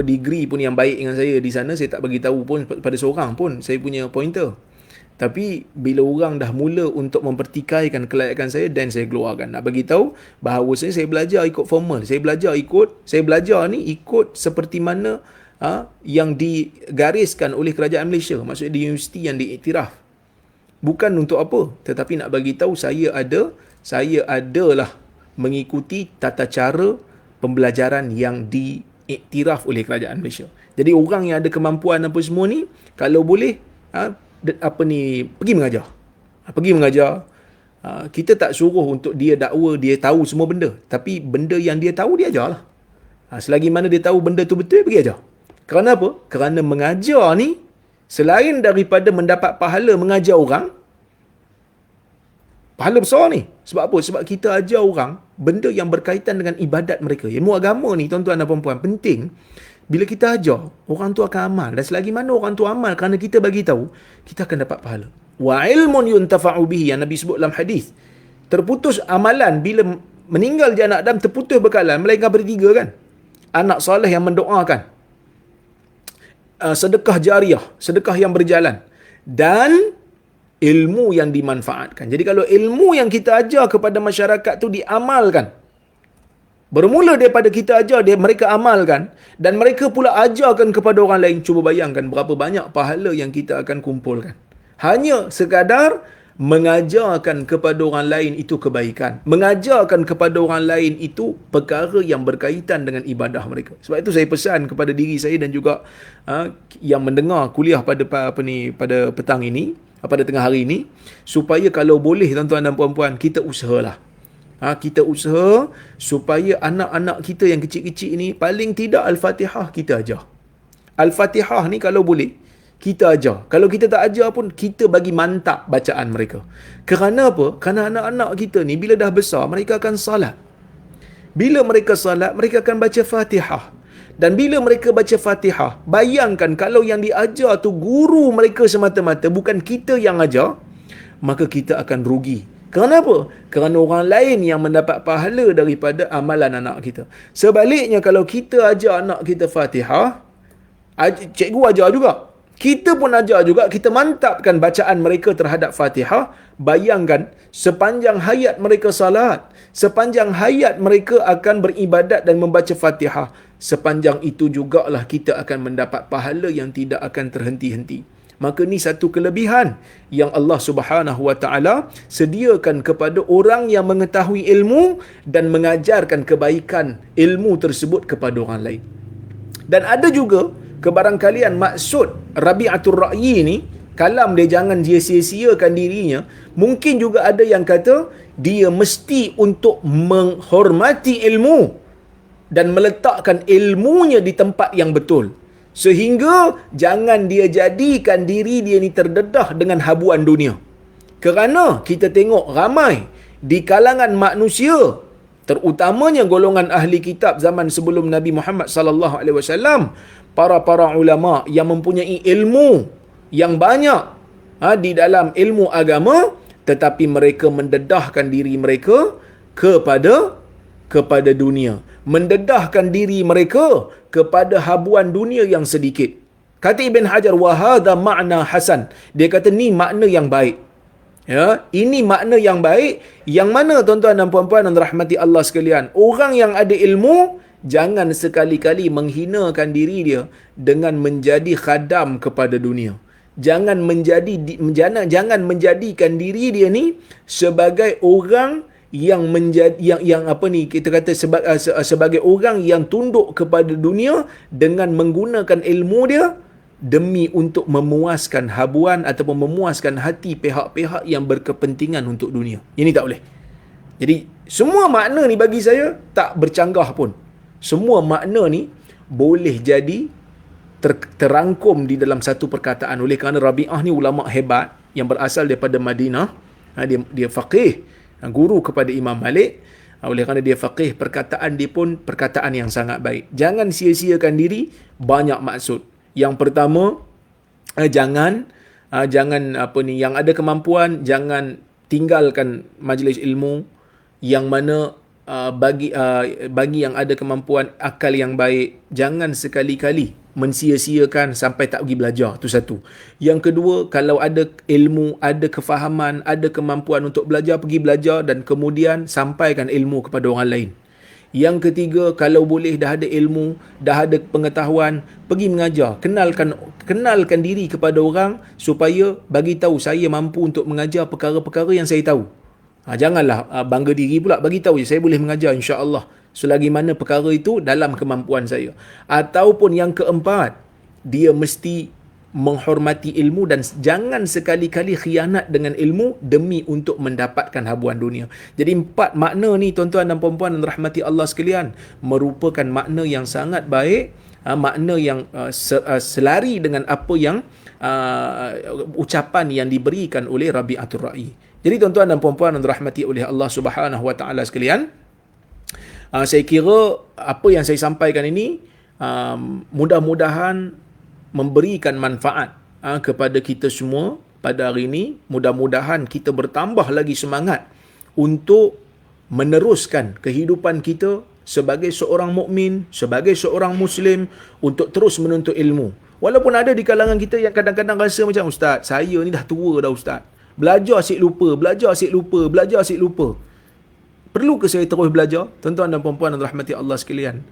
Speaker 1: degree pun yang baik dengan saya di sana, saya tak bagi tahu pun pada seorang pun saya punya pointer. Tapi bila orang dah mula untuk mempertikaikan kelayakan saya, dan saya keluarkan, nak bagi tahu bahawa saya belajar ikut formal. Saya belajar ni ikut seperti mana yang digariskan oleh kerajaan Malaysia. Maksudnya di universiti yang diiktiraf. Bukan untuk apa, tetapi nak bagi tahu saya adalah mengikuti tata cara pembelajaran yang diiktiraf oleh kerajaan Malaysia. Jadi orang yang ada kemampuan apa semua ni, kalau boleh pergi mengajar. Kita tak suruh untuk dia dakwa dia tahu semua benda, tapi benda yang dia tahu dia ajarlah. Selagi mana dia tahu benda tu betul, pergi ajar. Kerana apa? Kerana mengajar ni, selain daripada mendapat pahala mengajar orang, pahala besar ni. Sebab apa? Sebab kita ajar orang benda yang berkaitan dengan ibadat mereka. Ilmu agama ni, tuan-tuan dan puan-puan, penting. Bila kita ajar, orang tu akan amal. Dan selagi mana orang tu amal kerana kita bagi tahu, kita akan dapat pahala. Wa ilmun yuntafa'u bihi, yang Nabi sebut dalam hadis. Terputus amalan bila meninggal je anak Adam, terputus bekalan, melainkan bertiga kan. Anak soleh yang mendoakan. Sedekah jariah, sedekah yang berjalan. Dan ilmu yang dimanfaatkan. Jadi kalau ilmu yang kita ajar kepada masyarakat tu diamalkan, bermula daripada kita ajar dia, mereka amalkan, dan mereka pula ajarkan kepada orang lain, cuba bayangkan berapa banyak pahala yang kita akan kumpulkan. Hanya sekadar mengajarkan kepada orang lain itu kebaikan. Mengajarkan kepada orang lain itu perkara yang berkaitan dengan ibadah mereka. Sebab itu saya pesan kepada diri saya dan juga yang mendengar kuliah pada petang ini, pada tengah hari ini, supaya kalau boleh tuan-tuan dan puan-puan, kita usahalah. Kita usaha supaya anak-anak kita yang kecil-kecil ni, paling tidak Al-Fatihah kita ajar. Al-Fatihah ni kalau boleh kita ajar. Kalau kita tak ajar pun, kita bagi mantap bacaan mereka. Kerana apa? Kerana anak-anak kita ni bila dah besar, mereka akan salat. Bila mereka salat, mereka akan baca Fatihah. Dan bila mereka baca Fatihah, bayangkan kalau yang diajar tu guru mereka semata-mata, bukan kita yang ajar, maka kita akan rugi. Kerana apa? Kerana orang lain yang mendapat pahala daripada amalan anak kita. Sebaliknya, kalau kita ajar anak kita Fatihah, cikgu ajar juga, kita pun ajar juga, kita mantapkan bacaan mereka terhadap Fatihah. Bayangkan, sepanjang hayat mereka salat, sepanjang hayat mereka akan beribadat dan membaca Fatihah, sepanjang itu jugalah kita akan mendapat pahala yang tidak akan terhenti-henti. Maka ni satu kelebihan yang Allah Subhanahu Wa Taala sediakan kepada orang yang mengetahui ilmu dan mengajarkan kebaikan ilmu tersebut kepada orang lain. Dan ada juga kebarangkalian maksud Rabi'atul Ra'yi ni, kalam dia jangan dia sia-siakan dirinya. Mungkin juga ada yang kata dia mesti untuk menghormati ilmu dan meletakkan ilmunya di tempat yang betul, sehingga jangan dia jadikan diri dia ni terdedah dengan habuan dunia. Kerana kita tengok ramai di kalangan manusia, terutamanya golongan ahli kitab zaman sebelum Nabi Muhammad sallallahu alaihi wasallam, para ulama yang mempunyai ilmu yang banyak di dalam ilmu agama, tetapi mereka mendedahkan diri mereka kepada dunia, mendedahkan diri mereka kepada habuan dunia yang sedikit. Kata Ibn Hajar, wa hadha ma'na hasan. Dia kata ni makna yang baik. Ya, ini makna yang baik. Yang mana tuan-tuan dan puan-puan dan rahmati Allah sekalian, orang yang ada ilmu jangan sekali-kali menghinakan diri dia dengan menjadi khadam kepada dunia. Jangan menjadikan diri dia ni sebagai orang yang menjadi yang apa ni kita kata sebagai orang yang tunduk kepada dunia dengan menggunakan ilmu dia demi untuk memuaskan habuan ataupun memuaskan hati pihak-pihak yang berkepentingan untuk dunia. Ini tak boleh. Jadi semua makna ni bagi saya tak bercanggah pun. Semua makna ni boleh jadi terangkum di dalam satu perkataan. Oleh kerana Rabi'ah ni ulama hebat yang berasal daripada Madinah. Dia faqih, guru kepada Imam Malik. Oleh kerana dia faqih, perkataan dia pun perkataan yang sangat baik. Jangan sia-siakan diri, banyak maksud. Yang pertama, jangan apa ni, yang ada kemampuan jangan tinggalkan majlis ilmu, yang mana bagi yang ada kemampuan akal yang baik, jangan sekali-kali mensia-siakan sampai tak pergi belajar. Itu satu. Yang kedua, kalau ada ilmu, ada kefahaman, ada kemampuan untuk belajar, pergi belajar dan kemudian sampaikan ilmu kepada orang lain. Yang ketiga, kalau boleh dah ada ilmu, dah ada pengetahuan, pergi mengajar. Kenalkan diri kepada orang supaya bagi tahu saya mampu untuk mengajar perkara-perkara yang saya tahu. Janganlah bangga diri pula, bagi tahu saya boleh mengajar insya-Allah selagi mana perkara itu dalam kemampuan saya. Ataupun yang keempat, dia mesti menghormati ilmu dan jangan sekali-kali khianat dengan ilmu demi untuk mendapatkan habuan dunia. Jadi 4 makna ni tuan-tuan dan puan-puan dan rahmati Allah sekalian merupakan makna yang sangat baik, makna yang selari dengan apa yang ucapan yang diberikan oleh Rabi'atul Ra'i. Jadi tuan-tuan dan puan-puan dan rahmati oleh Allah Subhanahu wa taala sekalian, saya kira apa yang saya sampaikan ini mudah-mudahan memberikan manfaat kepada kita semua pada hari ini. Mudah-mudahan kita bertambah lagi semangat untuk meneruskan kehidupan kita sebagai seorang mukmin, sebagai seorang Muslim, untuk terus menuntut ilmu. Walaupun ada di kalangan kita yang kadang-kadang rasa macam, Ustaz, saya ni dah tua dah Ustaz. Belajar asyik lupa, belajar asyik lupa, belajar asyik lupa. Perlu ke saya terus belajar? Tuan-tuan dan puan-puan dan rahmati Allah sekalian,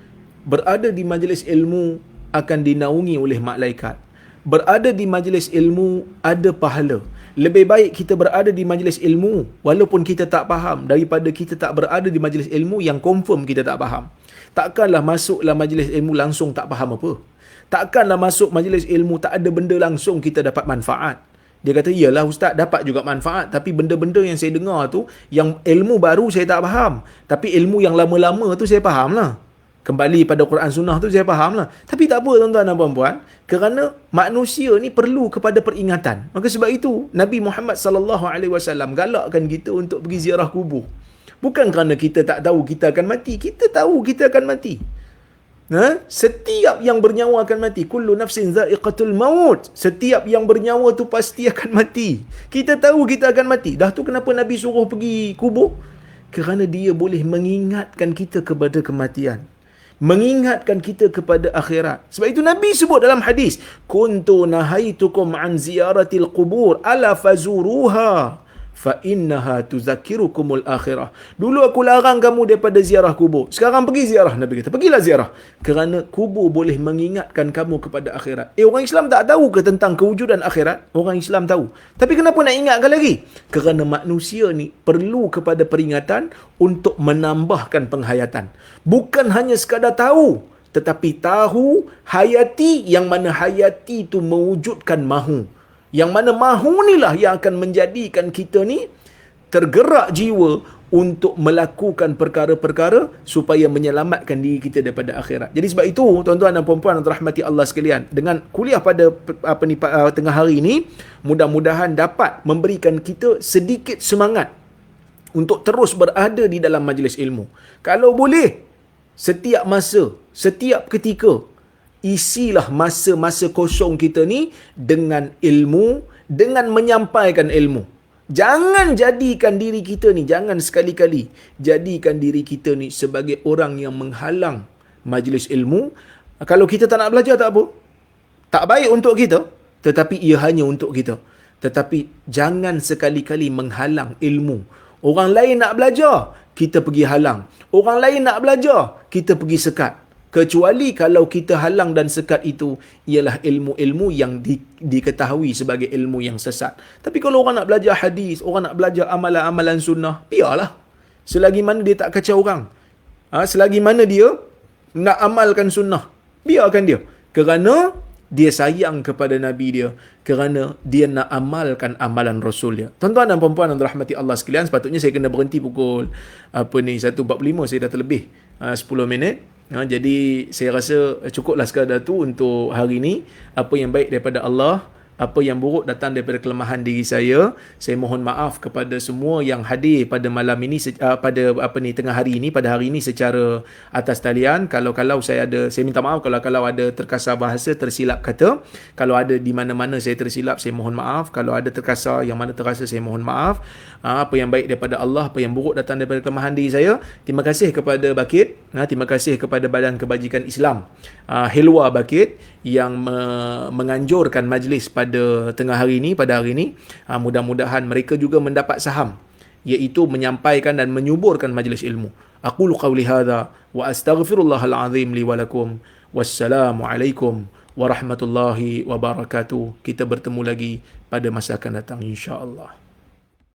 Speaker 1: berada di majlis ilmu akan dinaungi oleh malaikat. Berada di majlis ilmu ada pahala. Lebih baik kita berada di majlis ilmu walaupun kita tak faham daripada kita tak berada di majlis ilmu yang confirm kita tak faham. Takkanlah masuklah majlis ilmu langsung tak faham apa. Takkanlah masuk majlis ilmu tak ada benda langsung kita dapat manfaat. Dia kata, iyalah Ustaz, dapat juga manfaat, tapi benda-benda yang saya dengar tu, yang ilmu baru saya tak faham, tapi ilmu yang lama-lama tu saya faham lah. Kembali pada Quran Sunnah tu saya faham lah. Tapi tak apa tuan-tuan dan puan-puan, kerana manusia ni perlu kepada peringatan. Maka sebab itu Nabi Muhammad sallallahu alaihi wasallam galakkan kita untuk pergi ziarah kubur. Bukan kerana kita tak tahu kita akan mati. Kita tahu kita akan mati. Setiap yang bernyawa akan mati. Kullu nafsin za'iqatul maut. Setiap yang bernyawa tu pasti akan mati. Kita tahu kita akan mati. Dah tu kenapa Nabi suruh pergi kubur? Kerana dia boleh mengingatkan kita kepada kematian, mengingatkan kita kepada akhirat. Sebab itu Nabi sebut dalam hadis, kuntu nahaitukum an ziyaratil qubur ala fazuruha fa innaha tuzakkirukumul akhirah. Dulu aku larang kamu daripada ziarah kubur, sekarang pergi ziarah. Nabi kata, pergilah ziarah, kerana kubur boleh mengingatkan kamu kepada akhirat. Orang Islam tak tahu ke tentang kewujudan akhirat? Orang Islam tahu, tapi kenapa nak ingatkan lagi? Kerana manusia ni perlu kepada peringatan untuk menambahkan penghayatan. Bukan hanya sekadar tahu, tetapi tahu, hayati, yang mana hayati itu mewujudkan mahu. Yang mana mahu inilah yang akan menjadikan kita ni tergerak jiwa untuk melakukan perkara-perkara supaya menyelamatkan diri kita daripada akhirat. Jadi sebab itu tuan-tuan dan puan-puan yang rahmati Allah sekalian, dengan kuliah pada tengah hari ini, mudah-mudahan dapat memberikan kita sedikit semangat untuk terus berada di dalam majlis ilmu. Kalau boleh, setiap masa, setiap ketika, isilah masa-masa kosong kita ni dengan ilmu, dengan menyampaikan ilmu. Jangan jadikan diri kita ni, jangan sekali-kali jadikan diri kita ni sebagai orang yang menghalang majlis ilmu. Kalau kita tak nak belajar tak apa, tak baik untuk kita, tetapi ia hanya untuk kita. Tetapi jangan sekali-kali menghalang ilmu. Orang lain nak belajar, kita pergi halang. Orang lain nak belajar, kita pergi sekat. Kecuali kalau kita halang dan sekat itu ialah ilmu-ilmu yang diketahui sebagai ilmu yang sesat. Tapi kalau orang nak belajar hadis, orang nak belajar amalan-amalan sunnah, biarlah. Selagi mana dia tak kacau orang. Selagi mana dia nak amalkan sunnah, biarkan dia. Kerana dia sayang kepada Nabi dia. Kerana dia nak amalkan amalan Rasul dia. Tuan-tuan dan puan-puan yang dirahmati Allah sekalian, sepatutnya saya kena berhenti pukul 1.45. Saya dah terlebih 10 minit. Jadi saya rasa cukuplah sekadar tu untuk hari ini. Apa yang baik daripada Allah, apa yang buruk datang daripada kelemahan diri saya. Saya mohon maaf kepada semua yang hadir pada malam ini, pada tengah hari ini, pada hari ini secara atas talian. Kalau saya minta maaf kalau ada terkasar bahasa, tersilap kata. Kalau ada di mana-mana saya tersilap, saya mohon maaf. Kalau ada terkasar yang mana terasa, saya mohon maaf. Apa yang baik daripada Allah, apa yang buruk datang daripada kelemahan diri saya. Terima kasih kepada Bakit, terima kasih kepada Badan Kebajikan Islam Helwa Bakit yang menganjurkan majlis pada hari ini. Mudah-mudahan mereka juga mendapat saham, iaitu menyampaikan dan menyuburkan majlis ilmu. Aqulu qawli hadha wa astaghfirullahal azim li wa lakum. Wassalamualaikum warahmatullahi wabarakatuh. Kita bertemu lagi pada masa akan datang, insya-Allah.